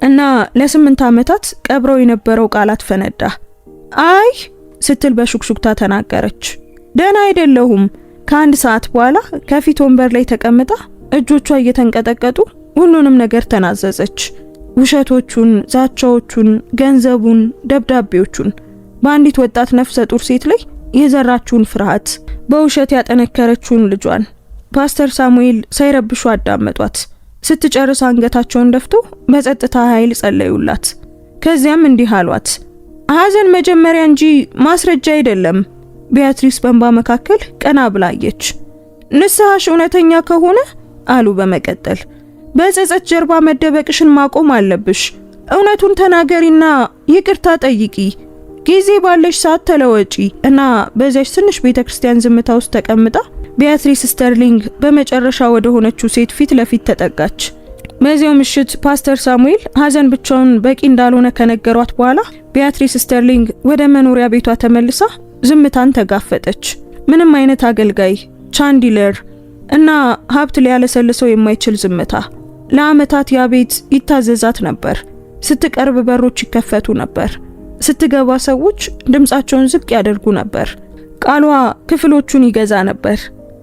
Speaker 1: እና ለ8 ዓመታት ቀብረው የነበረው ቃላት ፈነዳ። አይ ስትል በሹክሹክታ ተናገረች። ደህና አይደለሁም። ከአንድ ሰዓት በኋላ ከፊት ወንበር ላይ ተቀምጣ እጆቿ እየተንቀጠቀጡ ሁሉንም ነገር ተናዘዘች። ውሸቶቹን፣ ዛቻዎቹን፣ ገንዘቡን፣ ደብዳቤዎቹን፣ በአንዲት ወጣት ነፍሰ ጡር ሴት ላይ የዘራችውን ፍርሃት፣ በውሸት ያጠነከረችውን ልጇን። ፓስተር ሳሙኤል ሳይረብሹ አዳመጧት። ስትጨርስ አንገታቸውን ደፍተው በጸጥታ ኃይል ጸለዩላት። ከዚያም እንዲህ አሏት። ሐዘን መጀመሪያ እንጂ ማስረጃ አይደለም። ቢያትሪስ በእንባ መካከል ቀና ብላየች። ንስሐሽ እውነተኛ ከሆነ አሉ በመቀጠል በጸጸት ጀርባ መደበቅሽን ማቆም አለብሽ። እውነቱን ተናገሪና ይቅርታ ጠይቂ። ጊዜ ባለሽ ሰዓት ተለወጪ እና በዚያች ትንሽ ቤተክርስቲያን ዝምታ ውስጥ ተቀምጣ ቢያትሪስ ስተርሊንግ በመጨረሻ ወደ ሆነችው ሴት ፊት ለፊት ተጠጋች። በዚያው ምሽት ፓስተር ሳሙኤል ሐዘን ብቻውን በቂ እንዳልሆነ ከነገሯት በኋላ ቢያትሪስ ስተርሊንግ ወደ መኖሪያ ቤቷ ተመልሳ ዝምታን ተጋፈጠች። ምንም አይነት አገልጋይ፣ ቻንዲለር እና ሀብት ሊያለሰልሰው የማይችል ዝምታ። ለዓመታት ያ ቤት ይታዘዛት ነበር። ስትቀርብ በሮች ይከፈቱ ነበር። ስትገባ ሰዎች ድምጻቸውን ዝቅ ያደርጉ ነበር። ቃሏ ክፍሎቹን ይገዛ ነበር።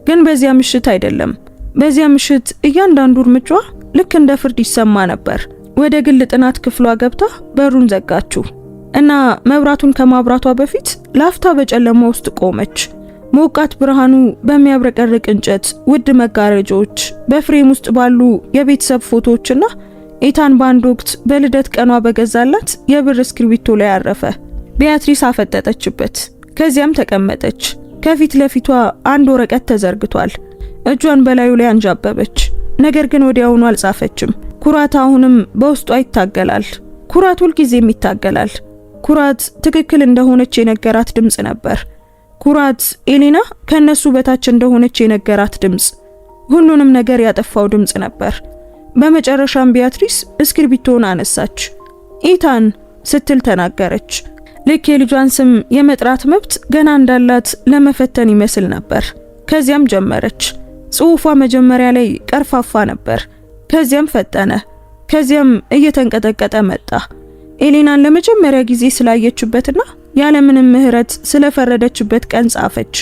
Speaker 1: ግን በዚያ ምሽት አይደለም። በዚያ ምሽት እያንዳንዱ እርምጃዋ ልክ እንደ ፍርድ ይሰማ ነበር። ወደ ግል ጥናት ክፍሏ ገብታ በሩን ዘጋችው እና መብራቱን ከማብራቷ በፊት ላፍታ በጨለማ ውስጥ ቆመች። ሞቃት ብርሃኑ በሚያብረቀርቅ እንጨት፣ ውድ መጋረጃዎች፣ በፍሬም ውስጥ ባሉ የቤተሰብ ፎቶዎችና ኢታን በአንድ ወቅት በልደት ቀኗ በገዛላት የብር እስክሪብቶ ላይ አረፈ። ቢያትሪስ አፈጠጠችበት። ከዚያም ተቀመጠች። ከፊት ለፊቷ አንድ ወረቀት ተዘርግቷል። እጇን በላዩ ላይ አንጃበበች። ነገር ግን ወዲያውኑ አልጻፈችም። ኩራት አሁንም በውስጧ ይታገላል። ኩራት ሁልጊዜም ይታገላል። ኩራት ትክክል እንደሆነች የነገራት ድምጽ ነበር። ኩራት ኤሌና ከነሱ በታች እንደሆነች የነገራት ድምጽ፣ ሁሉንም ነገር ያጠፋው ድምጽ ነበር። በመጨረሻም ቢያትሪስ እስክሪብቶን አነሳች። ኢታን ስትል ተናገረች። ልክ የልጇን ስም የመጥራት መብት ገና እንዳላት ለመፈተን ይመስል ነበር። ከዚያም ጀመረች። ጽሑፏ መጀመሪያ ላይ ቀርፋፋ ነበር። ከዚያም ፈጠነ። ከዚያም እየተንቀጠቀጠ መጣ። ኤሌናን ለመጀመሪያ ጊዜ ስላየችበትና ያለምንም ምህረት ስለፈረደችበት ቀን ጻፈች።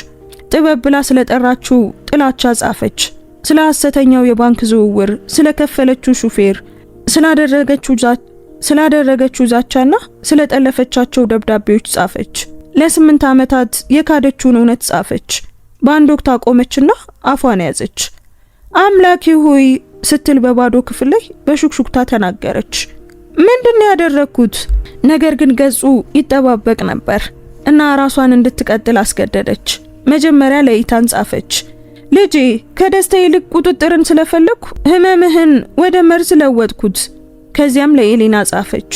Speaker 1: ጥበብ ብላ ስለጠራችው ጥላቻ ጻፈች። ስለ ሐሰተኛው የባንክ ዝውውር፣ ስለከፈለችው ሹፌር፣ ስላደረገችው ዛቻና ስለጠለፈቻቸው ደብዳቤዎች ጻፈች። ለ8 ዓመታት የካደችውን እውነት ጻፈች። በአንድ ወቅት አቆመችና አፏን ያዘች። አምላኬ ሆይ ስትል በባዶ ክፍል ላይ በሹክሹክታ ተናገረች። ምንድነው ያደረኩት? ነገር ግን ገጹ ይጠባበቅ ነበር እና ራሷን እንድትቀጥል አስገደደች። መጀመሪያ ለኢታን ጻፈች። ልጄ፣ ከደስታ ይልቅ ቁጥጥርን ስለፈለኩ ህመምህን ወደ መርዝ ለወጥኩት። ከዚያም ለኤሌና ጻፈች።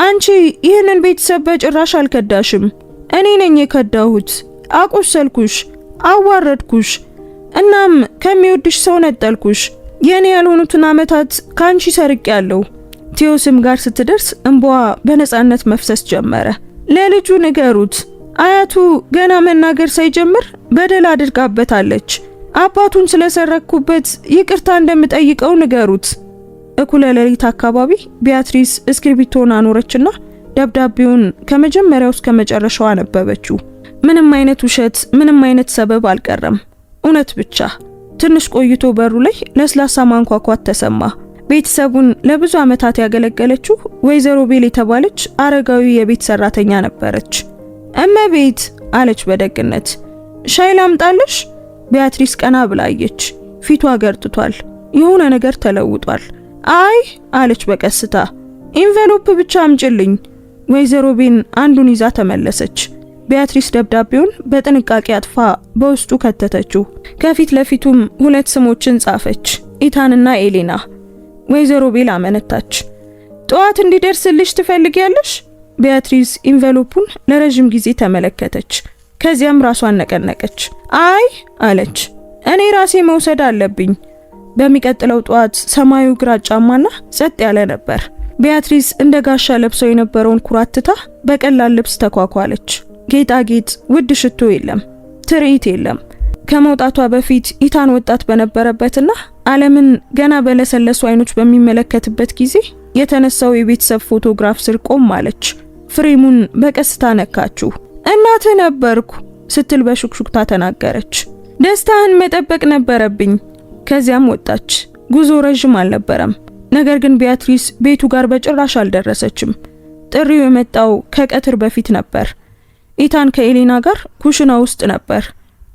Speaker 1: አንቺ ይህንን ቤተሰብ በጭራሽ አልከዳሽም። እኔ ነኝ የከዳሁት። አቆሰልኩሽ፣ አዋረድኩሽ፣ እናም ከሚወድሽ ሰው ነጠልኩሽ። የኔ ያልሆኑትን ዓመታት ካንቺ ሰርቄያለሁ። ቲዮስም ጋር ስትደርስ እንባዋ በነጻነት መፍሰስ ጀመረ። ለልጁ ንገሩት፣ አያቱ ገና መናገር ሳይጀምር በደል አድርጋበታለች። አባቱን ስለሰረኩበት ይቅርታ እንደምጠይቀው ንገሩት። እኩለ ሌሊት አካባቢ ቢያትሪስ እስክሪብቶን አኖረችና ደብዳቤውን ከመጀመሪያው እስከ መጨረሻው አነበበችው። ምንም አይነት ውሸት፣ ምንም አይነት ሰበብ አልቀረም፣ እውነት ብቻ። ትንሽ ቆይቶ በሩ ላይ ለስላሳ ማንኳኳት ተሰማ። ቤተሰቡን ለብዙ ዓመታት ያገለገለችው ወይዘሮ ቤል የተባለች አረጋዊ የቤት ሰራተኛ ነበረች። እመቤት አለች በደግነት። ሻይ ላምጣልሽ? ቢያትሪስ ቀና ብላየች። ፊቷ ገርጥቷል፣ የሆነ ነገር ተለውጧል። አይ አለች በቀስታ። ኢንቨሎፕ ብቻ አምጪልኝ። ወይዘሮ ቤን አንዱን ይዛ ተመለሰች። ቢያትሪስ ደብዳቤውን በጥንቃቄ አጥፋ በውስጡ ከተተችው። ከፊት ለፊቱም ሁለት ስሞችን ጻፈች፣ ኢታንና ኤሌና። ወይዘሮ ቤል አመነታች። ጠዋት እንዲደርስልሽ ትፈልጊያለሽ? ቢያትሪስ ኢንቨሎፑን ለረጅም ጊዜ ተመለከተች። ከዚያም ራሷን ነቀነቀች። አይ አለች፣ እኔ ራሴ መውሰድ አለብኝ። በሚቀጥለው ጠዋት ሰማዩ ግራጫማና ጸጥ ያለ ነበር። ቢያትሪስ እንደ ጋሻ ለብሰው የነበረውን ኩራት ትታ በቀላል ልብስ ተኳኳለች። ጌጣጌጥ፣ ውድ ሽቶ የለም፣ ትርኢት የለም። ከመውጣቷ በፊት ኢታን ወጣት በነበረበትና ዓለምን ገና በለሰለሱ አይኖች በሚመለከትበት ጊዜ የተነሳው የቤተሰብ ፎቶግራፍ ስር ቆም አለች። ፍሬሙን በቀስታ ነካችው። እናትህ ነበርኩ ስትል በሹክሹክታ ተናገረች። ደስታህን መጠበቅ ነበረብኝ። ከዚያም ወጣች። ጉዞ ረጅም አልነበረም። ነገር ግን ቢያትሪስ ቤቱ ጋር በጭራሽ አልደረሰችም። ጥሪው የመጣው ከቀትር በፊት ነበር። ኢታን ከኤሌና ጋር ኩሽና ውስጥ ነበር።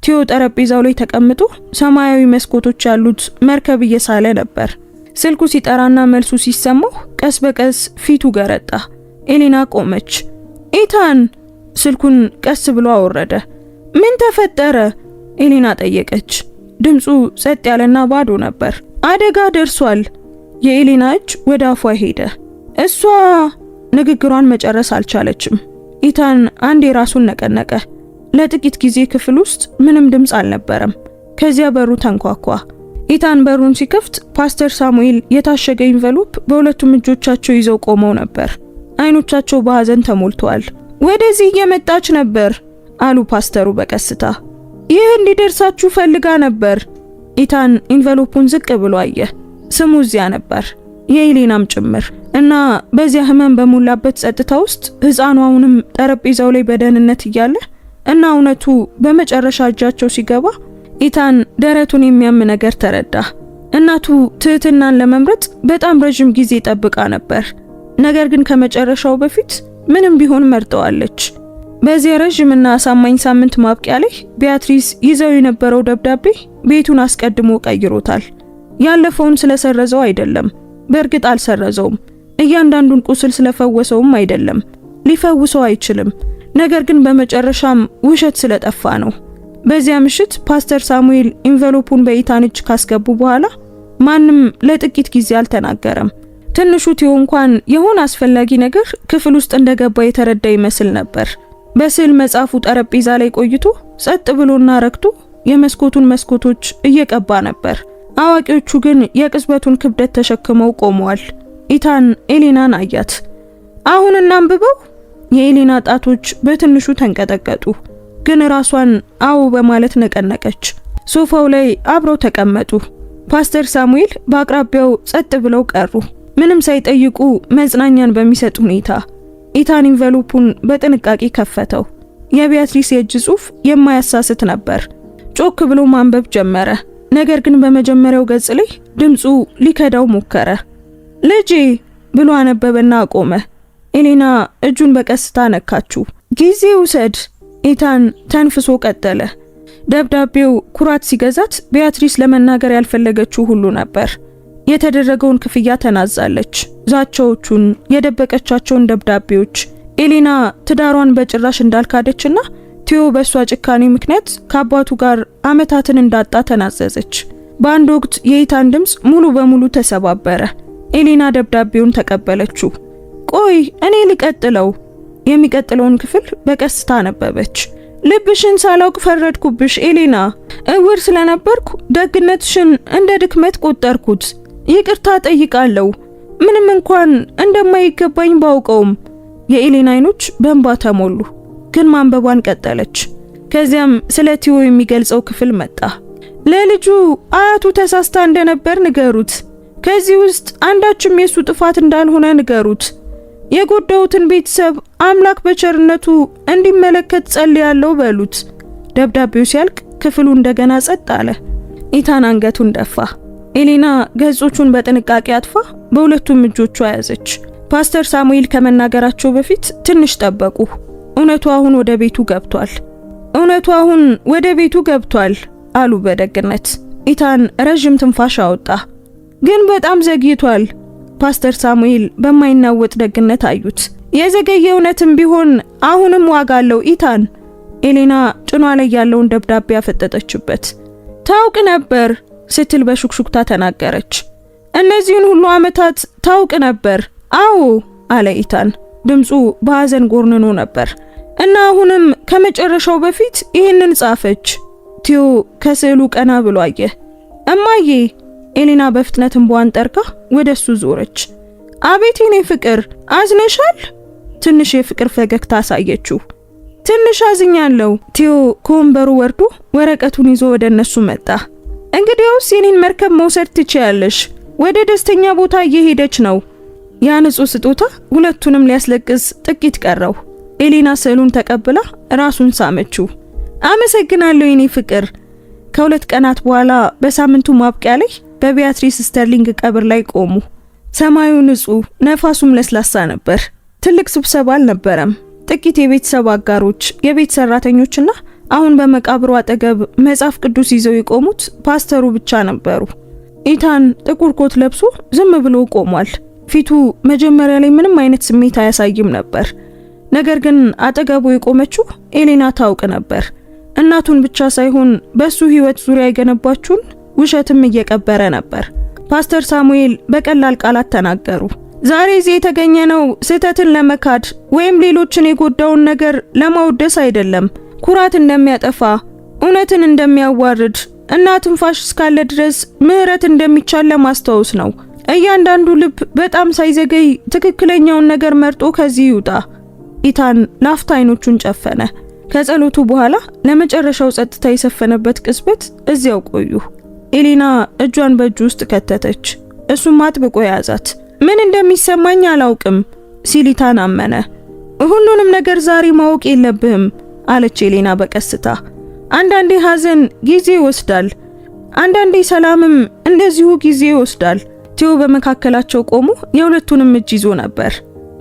Speaker 1: ቲዮ ጠረጴዛው ላይ ተቀምጦ ሰማያዊ መስኮቶች ያሉት መርከብ እየሳለ ነበር። ስልኩ ሲጠራና መልሱ ሲሰማው ቀስ በቀስ ፊቱ ገረጣ። ኤሌና ቆመች። ኢታን! ስልኩን ቀስ ብሎ አወረደ። ምን ተፈጠረ? ኤሌና ጠየቀች። ድምፁ ጸጥ ያለና ባዶ ነበር። አደጋ ደርሷል። የኤሌና እጅ ወደ አፏ ሄደ። እሷ ንግግሯን መጨረስ አልቻለችም። ኢታን አንዴ ራሱን ነቀነቀ። ለጥቂት ጊዜ ክፍል ውስጥ ምንም ድምፅ አልነበረም። ከዚያ በሩ ተንኳኳ። ኢታን በሩን ሲከፍት ፓስተር ሳሙኤል የታሸገ ኢንቨሎፕ በሁለቱም እጆቻቸው ይዘው ቆመው ነበር። አይኖቻቸው በሐዘን ተሞልተዋል። ወደዚህ እየመጣች ነበር አሉ ፓስተሩ በቀስታ። ይህ እንዲደርሳችሁ ፈልጋ ነበር። ኢታን ኢንቨሎፑን ዝቅ ብሎ አየ። ስሙ እዚያ ነበር፣ የኤሌናም ጭምር። እና በዚያ ህመም በሞላበት ጸጥታ ውስጥ ህፃኗውንም ጠረጴዛው ላይ በደህንነት እያለ እና እውነቱ በመጨረሻ እጃቸው ሲገባ ኢታን ደረቱን የሚያም ነገር ተረዳ። እናቱ ትህትናን ለመምረጥ በጣም ረጅም ጊዜ ጠብቃ ነበር። ነገር ግን ከመጨረሻው በፊት ምንም ቢሆን መርጠዋለች። በዚህ ረጅምና አሳማኝ ሳምንት ማብቂያ ላይ ቢያትሪስ ይዘው የነበረው ደብዳቤ ቤቱን አስቀድሞ ቀይሮታል። ያለፈውን ስለሰረዘው አይደለም፣ በእርግጥ አልሰረዘውም። እያንዳንዱን ቁስል ስለፈወሰውም አይደለም፣ ሊፈውሰው አይችልም። ነገር ግን በመጨረሻም ውሸት ስለጠፋ ነው። በዚያ ምሽት ፓስተር ሳሙኤል ኢንቨሎፑን በኢታን እጅ ካስገቡ በኋላ ማንም ለጥቂት ጊዜ አልተናገረም። ትንሹ ቲዮ እንኳን የሆነ አስፈላጊ ነገር ክፍል ውስጥ እንደገባ የተረዳ ይመስል ነበር። በስዕል መጽሐፉ ጠረጴዛ ላይ ቆይቶ ጸጥ ብሎና ረክቶ የመስኮቱን መስኮቶች እየቀባ ነበር። አዋቂዎቹ ግን የቅጽበቱን ክብደት ተሸክመው ቆመዋል። ኢታን ኤሌናን አያት። አሁን እናንብበው። የኤሌና ጣቶች በትንሹ ተንቀጠቀጡ፣ ግን ራሷን አዎ በማለት ነቀነቀች። ሶፋው ላይ አብረው ተቀመጡ። ፓስተር ሳሙኤል በአቅራቢያው ጸጥ ብለው ቀሩ፣ ምንም ሳይጠይቁ መጽናኛን በሚሰጥ ሁኔታ። ኢታን ኢንቨሎፑን በጥንቃቄ ከፈተው። የቢያትሪስ የእጅ ጽሑፍ የማያሳስት ነበር። ጮክ ብሎ ማንበብ ጀመረ። ነገር ግን በመጀመሪያው ገጽ ላይ ድምፁ ሊከዳው ሞከረ። ልጄ ብሎ አነበበና አቆመ። ኤሌና እጁን በቀስታ ነካችው። ጊዜ ውሰድ። ኢታን ተንፍሶ ቀጠለ። ደብዳቤው ኩራት ሲገዛት ቢያትሪስ ለመናገር ያልፈለገችው ሁሉ ነበር። የተደረገውን ክፍያ ተናዛለች። ዛቻዎቹን፣ የደበቀቻቸውን ደብዳቤዎች፣ ኤሌና ትዳሯን በጭራሽ እንዳልካደችና ቲዮ በሷ ጭካኔ ምክንያት ከአባቱ ጋር አመታትን እንዳጣ ተናዘዘች። በአንድ ወቅት የኢታን ድምፅ ሙሉ በሙሉ ተሰባበረ። ኤሌና ደብዳቤውን ተቀበለችው። ቆይ እኔ ልቀጥለው። የሚቀጥለውን ክፍል በቀስታ አነበበች። ልብሽን ሳላውቅ ፈረድኩብሽ ኤሌና። እውር ስለነበርኩ ደግነትሽን እንደ ድክመት ቆጠርኩት። ይቅርታ ጠይቃለሁ፣ ምንም እንኳን እንደማይገባኝ ባውቀውም። የኤሌና አይኖች በእንባ ተሞሉ፣ ግን ማንበቧን ቀጠለች። ከዚያም ስለ ቲዮ የሚገልጸው ክፍል መጣ። ለልጁ አያቱ ተሳስታ እንደነበር ንገሩት። ከዚህ ውስጥ አንዳችም የሱ ጥፋት እንዳልሆነ ንገሩት። የጎዳውትን ቤተሰብ አምላክ በቸርነቱ እንዲመለከት ጸልያለሁ በሉት። ደብዳቤው ሲያልቅ ክፍሉ እንደገና ጸጥ አለ። ኢታን አንገቱን ደፋ። ኤሌና ገጾቹን በጥንቃቄ አጥፋ በሁለቱም እጆቿ ያዘች። ፓስተር ሳሙኤል ከመናገራቸው በፊት ትንሽ ጠበቁ። እውነቱ አሁን ወደ ቤቱ ገብቷል። እውነቱ አሁን ወደ ቤቱ ገብቷል አሉ በደግነት። ኢታን ረጅም ትንፋሽ አወጣ። ግን በጣም ዘግይቷል። ፓስተር ሳሙኤል በማይናወጥ ደግነት አዩት። የዘገየ እውነትም ቢሆን አሁንም ዋጋ አለው ኢታን። ኤሌና ጭኗ ላይ ያለውን ደብዳቤ ያፈጠጠችበት። ታውቅ ነበር ስትል በሹክሹክታ ተናገረች። እነዚህን ሁሉ ዓመታት ታውቅ ነበር? አዎ አለ ኢታን። ድምፁ በሐዘን ጎርንኖ ነበር። እና አሁንም ከመጨረሻው በፊት ይህንን ጻፈች። ቲዮ ከስዕሉ ቀና ብሎ አየ። እማዬ! ኤሌና በፍጥነት እንባዋን ጠርጋ ወደሱ ዞረች። አቤት የኔ ፍቅር፣ አዝነሻል? ትንሽ የፍቅር ፈገግታ አሳየችው። ትንሽ አዝኛለሁ። ቲዮ ከወንበሩ ወርዶ ወረቀቱን ይዞ ወደ እነሱ መጣ። እንግዲያውስ የኔን መርከብ መውሰድ ትችያለሽ። ወደ ደስተኛ ቦታ እየሄደች ነው። ያ ንጹህ ስጦታ ሁለቱንም ሊያስለቅስ ጥቂት ቀረው። ኤሌና ስዕሉን ተቀብላ ራሱን ሳመችው። አመሰግናለሁ የኔ ፍቅር። ከሁለት ቀናት በኋላ በሳምንቱ ማብቂያ ላይ በቢያትሪስ ስተርሊንግ ቀብር ላይ ቆሙ። ሰማዩ ንጹህ፣ ነፋሱም ለስላሳ ነበር። ትልቅ ስብሰባ አልነበረም። ጥቂት የቤተሰብ አጋሮች፣ የቤት ሰራተኞችና አሁን በመቃብሩ አጠገብ መጽሐፍ ቅዱስ ይዘው የቆሙት ፓስተሩ ብቻ ነበሩ። ኢታን ጥቁር ኮት ለብሶ ዝም ብሎ ቆሟል። ፊቱ መጀመሪያ ላይ ምንም አይነት ስሜት አያሳይም ነበር። ነገር ግን አጠገቡ የቆመችው ኤሌና ታውቅ ነበር። እናቱን ብቻ ሳይሆን በሱ ህይወት ዙሪያ የገነባችውን ውሸትም እየቀበረ ነበር። ፓስተር ሳሙኤል በቀላል ቃላት ተናገሩ። ዛሬ እዚህ የተገኘነው ስህተትን ለመካድ ወይም ሌሎችን የጎዳውን ነገር ለማውደስ አይደለም። ኩራት እንደሚያጠፋ፣ እውነትን እንደሚያዋርድ እና ትንፋሽ እስካለ ድረስ ምህረት እንደሚቻል ለማስታወስ ነው። እያንዳንዱ ልብ በጣም ሳይዘገይ ትክክለኛውን ነገር መርጦ ከዚህ ይውጣ። ኢታን ላፍታ አይኖቹን ጨፈነ። ከጸሎቱ በኋላ ለመጨረሻው ጸጥታ የሰፈነበት ቅጽበት እዚያው ቆዩ። ኤሌና እጇን በእጁ ውስጥ ከተተች። እሱም አጥብቆ ያዛት። ምን እንደሚሰማኝ አላውቅም ሲል ኢታን አመነ። ሁሉንም ነገር ዛሬ ማወቅ የለብህም አለች ኤሌና በቀስታ። አንዳንዴ ሐዘን ጊዜ ይወስዳል፣ አንዳንዴ ሰላምም እንደዚሁ ጊዜ ይወስዳል። ቲዮ በመካከላቸው ቆሞ የሁለቱንም እጅ ይዞ ነበር።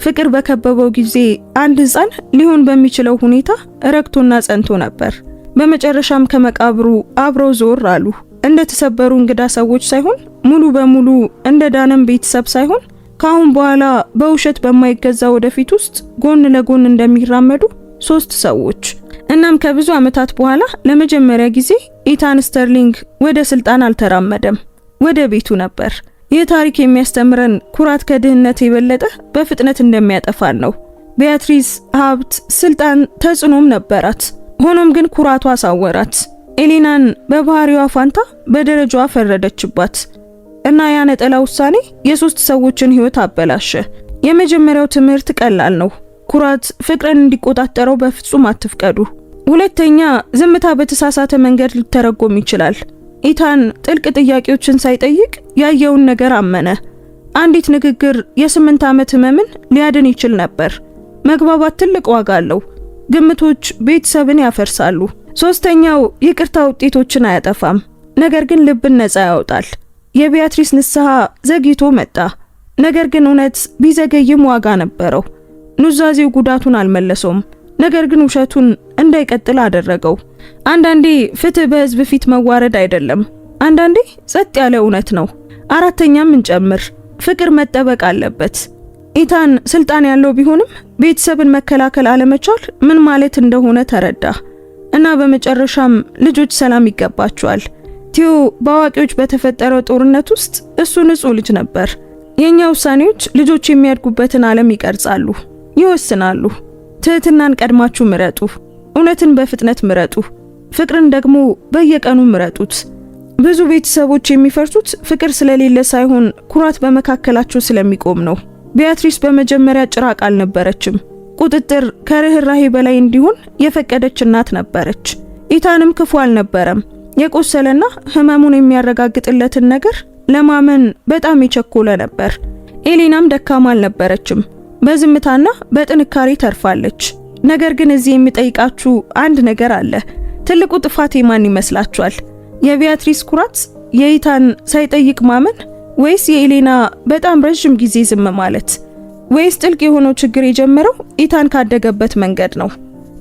Speaker 1: ፍቅር በከበበው ጊዜ አንድ ሕፃን ሊሆን በሚችለው ሁኔታ ረክቶና ጸንቶ ነበር። በመጨረሻም ከመቃብሩ አብረው ዞር አሉ። እንደ ተሰበሩ እንግዳ ሰዎች ሳይሆን ሙሉ በሙሉ እንደ ዳነም ቤተሰብ ሳይሆን ካሁን በኋላ በውሸት በማይገዛ ወደፊት ውስጥ ጎን ለጎን እንደሚራመዱ ሶስት ሰዎች። እናም ከብዙ ዓመታት በኋላ ለመጀመሪያ ጊዜ ኢታን ስተርሊንግ ወደ ስልጣን አልተራመደም፣ ወደ ቤቱ ነበር። ይህ ታሪክ የሚያስተምረን ኩራት ከድህነት የበለጠ በፍጥነት እንደሚያጠፋን ነው። ቢያትሪስ ሀብት፣ ስልጣን፣ ተጽዕኖም ነበራት። ሆኖም ግን ኩራቷ አሳወራት። ኤሌናን በባህሪዋ ፋንታ በደረጃዋ ፈረደችባት እና ያ ነጠላ ውሳኔ የሶስት ሰዎችን ህይወት አበላሸ። የመጀመሪያው ትምህርት ቀላል ነው። ኩራት ፍቅርን እንዲቆጣጠረው በፍጹም አትፍቀዱ። ሁለተኛ፣ ዝምታ በተሳሳተ መንገድ ሊተረጎም ይችላል። ኢታን ጥልቅ ጥያቄዎችን ሳይጠይቅ ያየውን ነገር አመነ። አንዲት ንግግር የ8 ዓመት ህመምን ሊያድን ይችል ነበር። መግባባት ትልቅ ዋጋ አለው። ግምቶች ቤተሰብን ያፈርሳሉ። ሶስተኛው፣ ይቅርታ ውጤቶችን አያጠፋም፣ ነገር ግን ልብን ነፃ ያወጣል። የቢያትሪስ ንስሐ ዘግይቶ መጣ፣ ነገር ግን እውነት ቢዘገይም ዋጋ ነበረው። ኑዛዜው ጉዳቱን አልመለሰውም፣ ነገር ግን ውሸቱን እንዳይቀጥል አደረገው። አንዳንዴ ፍትህ በህዝብ ፊት መዋረድ አይደለም፣ አንዳንዴ ጸጥ ያለ እውነት ነው። አራተኛም እንጨምር፣ ፍቅር መጠበቅ አለበት። ኢታን ስልጣን ያለው ቢሆንም ቤተሰብን መከላከል አለመቻል ምን ማለት እንደሆነ ተረዳ እና በመጨረሻም ልጆች ሰላም ይገባቸዋል። ቲዮ በአዋቂዎች በተፈጠረው ጦርነት ውስጥ እሱ ንጹህ ልጅ ነበር። የኛ ውሳኔዎች ልጆች የሚያድጉበትን ዓለም ይቀርጻሉ፣ ይወስናሉ። ትህትናን ቀድማችሁ ምረጡ፣ እውነትን በፍጥነት ምረጡ፣ ፍቅርን ደግሞ በየቀኑ ምረጡት። ብዙ ቤተሰቦች የሚፈርሱት ፍቅር ስለሌለ ሳይሆን ኩራት በመካከላቸው ስለሚቆም ነው። ቢያትሪስ በመጀመሪያ ጭራቅ አልነበረችም። ቁጥጥር ከርህራሄ በላይ እንዲሆን የፈቀደች እናት ነበረች። ኢታንም ክፉ አልነበረም። የቆሰለና ህመሙን የሚያረጋግጥለትን ነገር ለማመን በጣም የቸኮለ ነበር። ኤሌናም ደካማ አልነበረችም። በዝምታና በጥንካሬ ተርፋለች። ነገር ግን እዚህ የሚጠይቃችሁ አንድ ነገር አለ። ትልቁ ጥፋት የማን ይመስላችኋል? የቢያትሪስ ኩራት፣ የኢታን ሳይጠይቅ ማመን፣ ወይስ የኤሌና በጣም ረጅም ጊዜ ዝም ማለት? ወይስ ጥልቅ የሆነው ችግር የጀመረው ኢታን ካደገበት መንገድ ነው?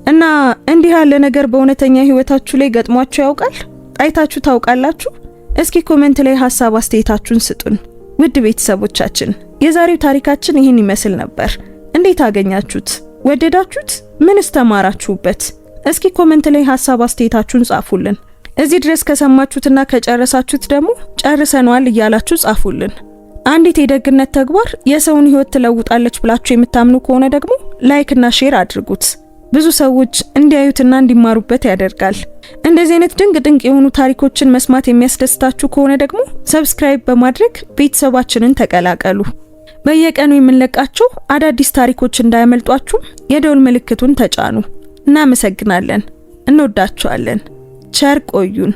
Speaker 1: እና እንዲህ ያለ ነገር በእውነተኛ ህይወታችሁ ላይ ገጥሟችሁ ያውቃል? አይታችሁ ታውቃላችሁ? እስኪ ኮሜንት ላይ ሐሳብ አስተያየታችሁን ስጡን። ውድ ቤተሰቦቻችን የዛሬው ታሪካችን ይህን ይመስል ነበር። እንዴት አገኛችሁት? ወደዳችሁት? ምንስ ተማራችሁበት? እስኪ ኮሜንት ላይ ሐሳብ አስተያየታችሁን ጻፉልን። እዚህ ድረስ ከሰማችሁትና ከጨረሳችሁት ደግሞ ጨርሰናል እያላችሁ ጻፉልን። አንዲት የደግነት ተግባር የሰውን ህይወት ትለውጣለች ብላችሁ የምታምኑ ከሆነ ደግሞ ላይክ እና ሼር አድርጉት። ብዙ ሰዎች እንዲያዩትና እንዲማሩበት ያደርጋል። እንደዚህ አይነት ድንቅ የሆኑ ታሪኮችን መስማት የሚያስደስታችሁ ከሆነ ደግሞ ሰብስክራይብ በማድረግ ቤተሰባችንን ተቀላቀሉ። በየቀኑ የምንለቃቸው አዳዲስ ታሪኮች እንዳያመልጧችሁ የደውል ምልክቱን ተጫኑ። እናመሰግናለን። እንወዳችኋለን። ቸር ቆዩን።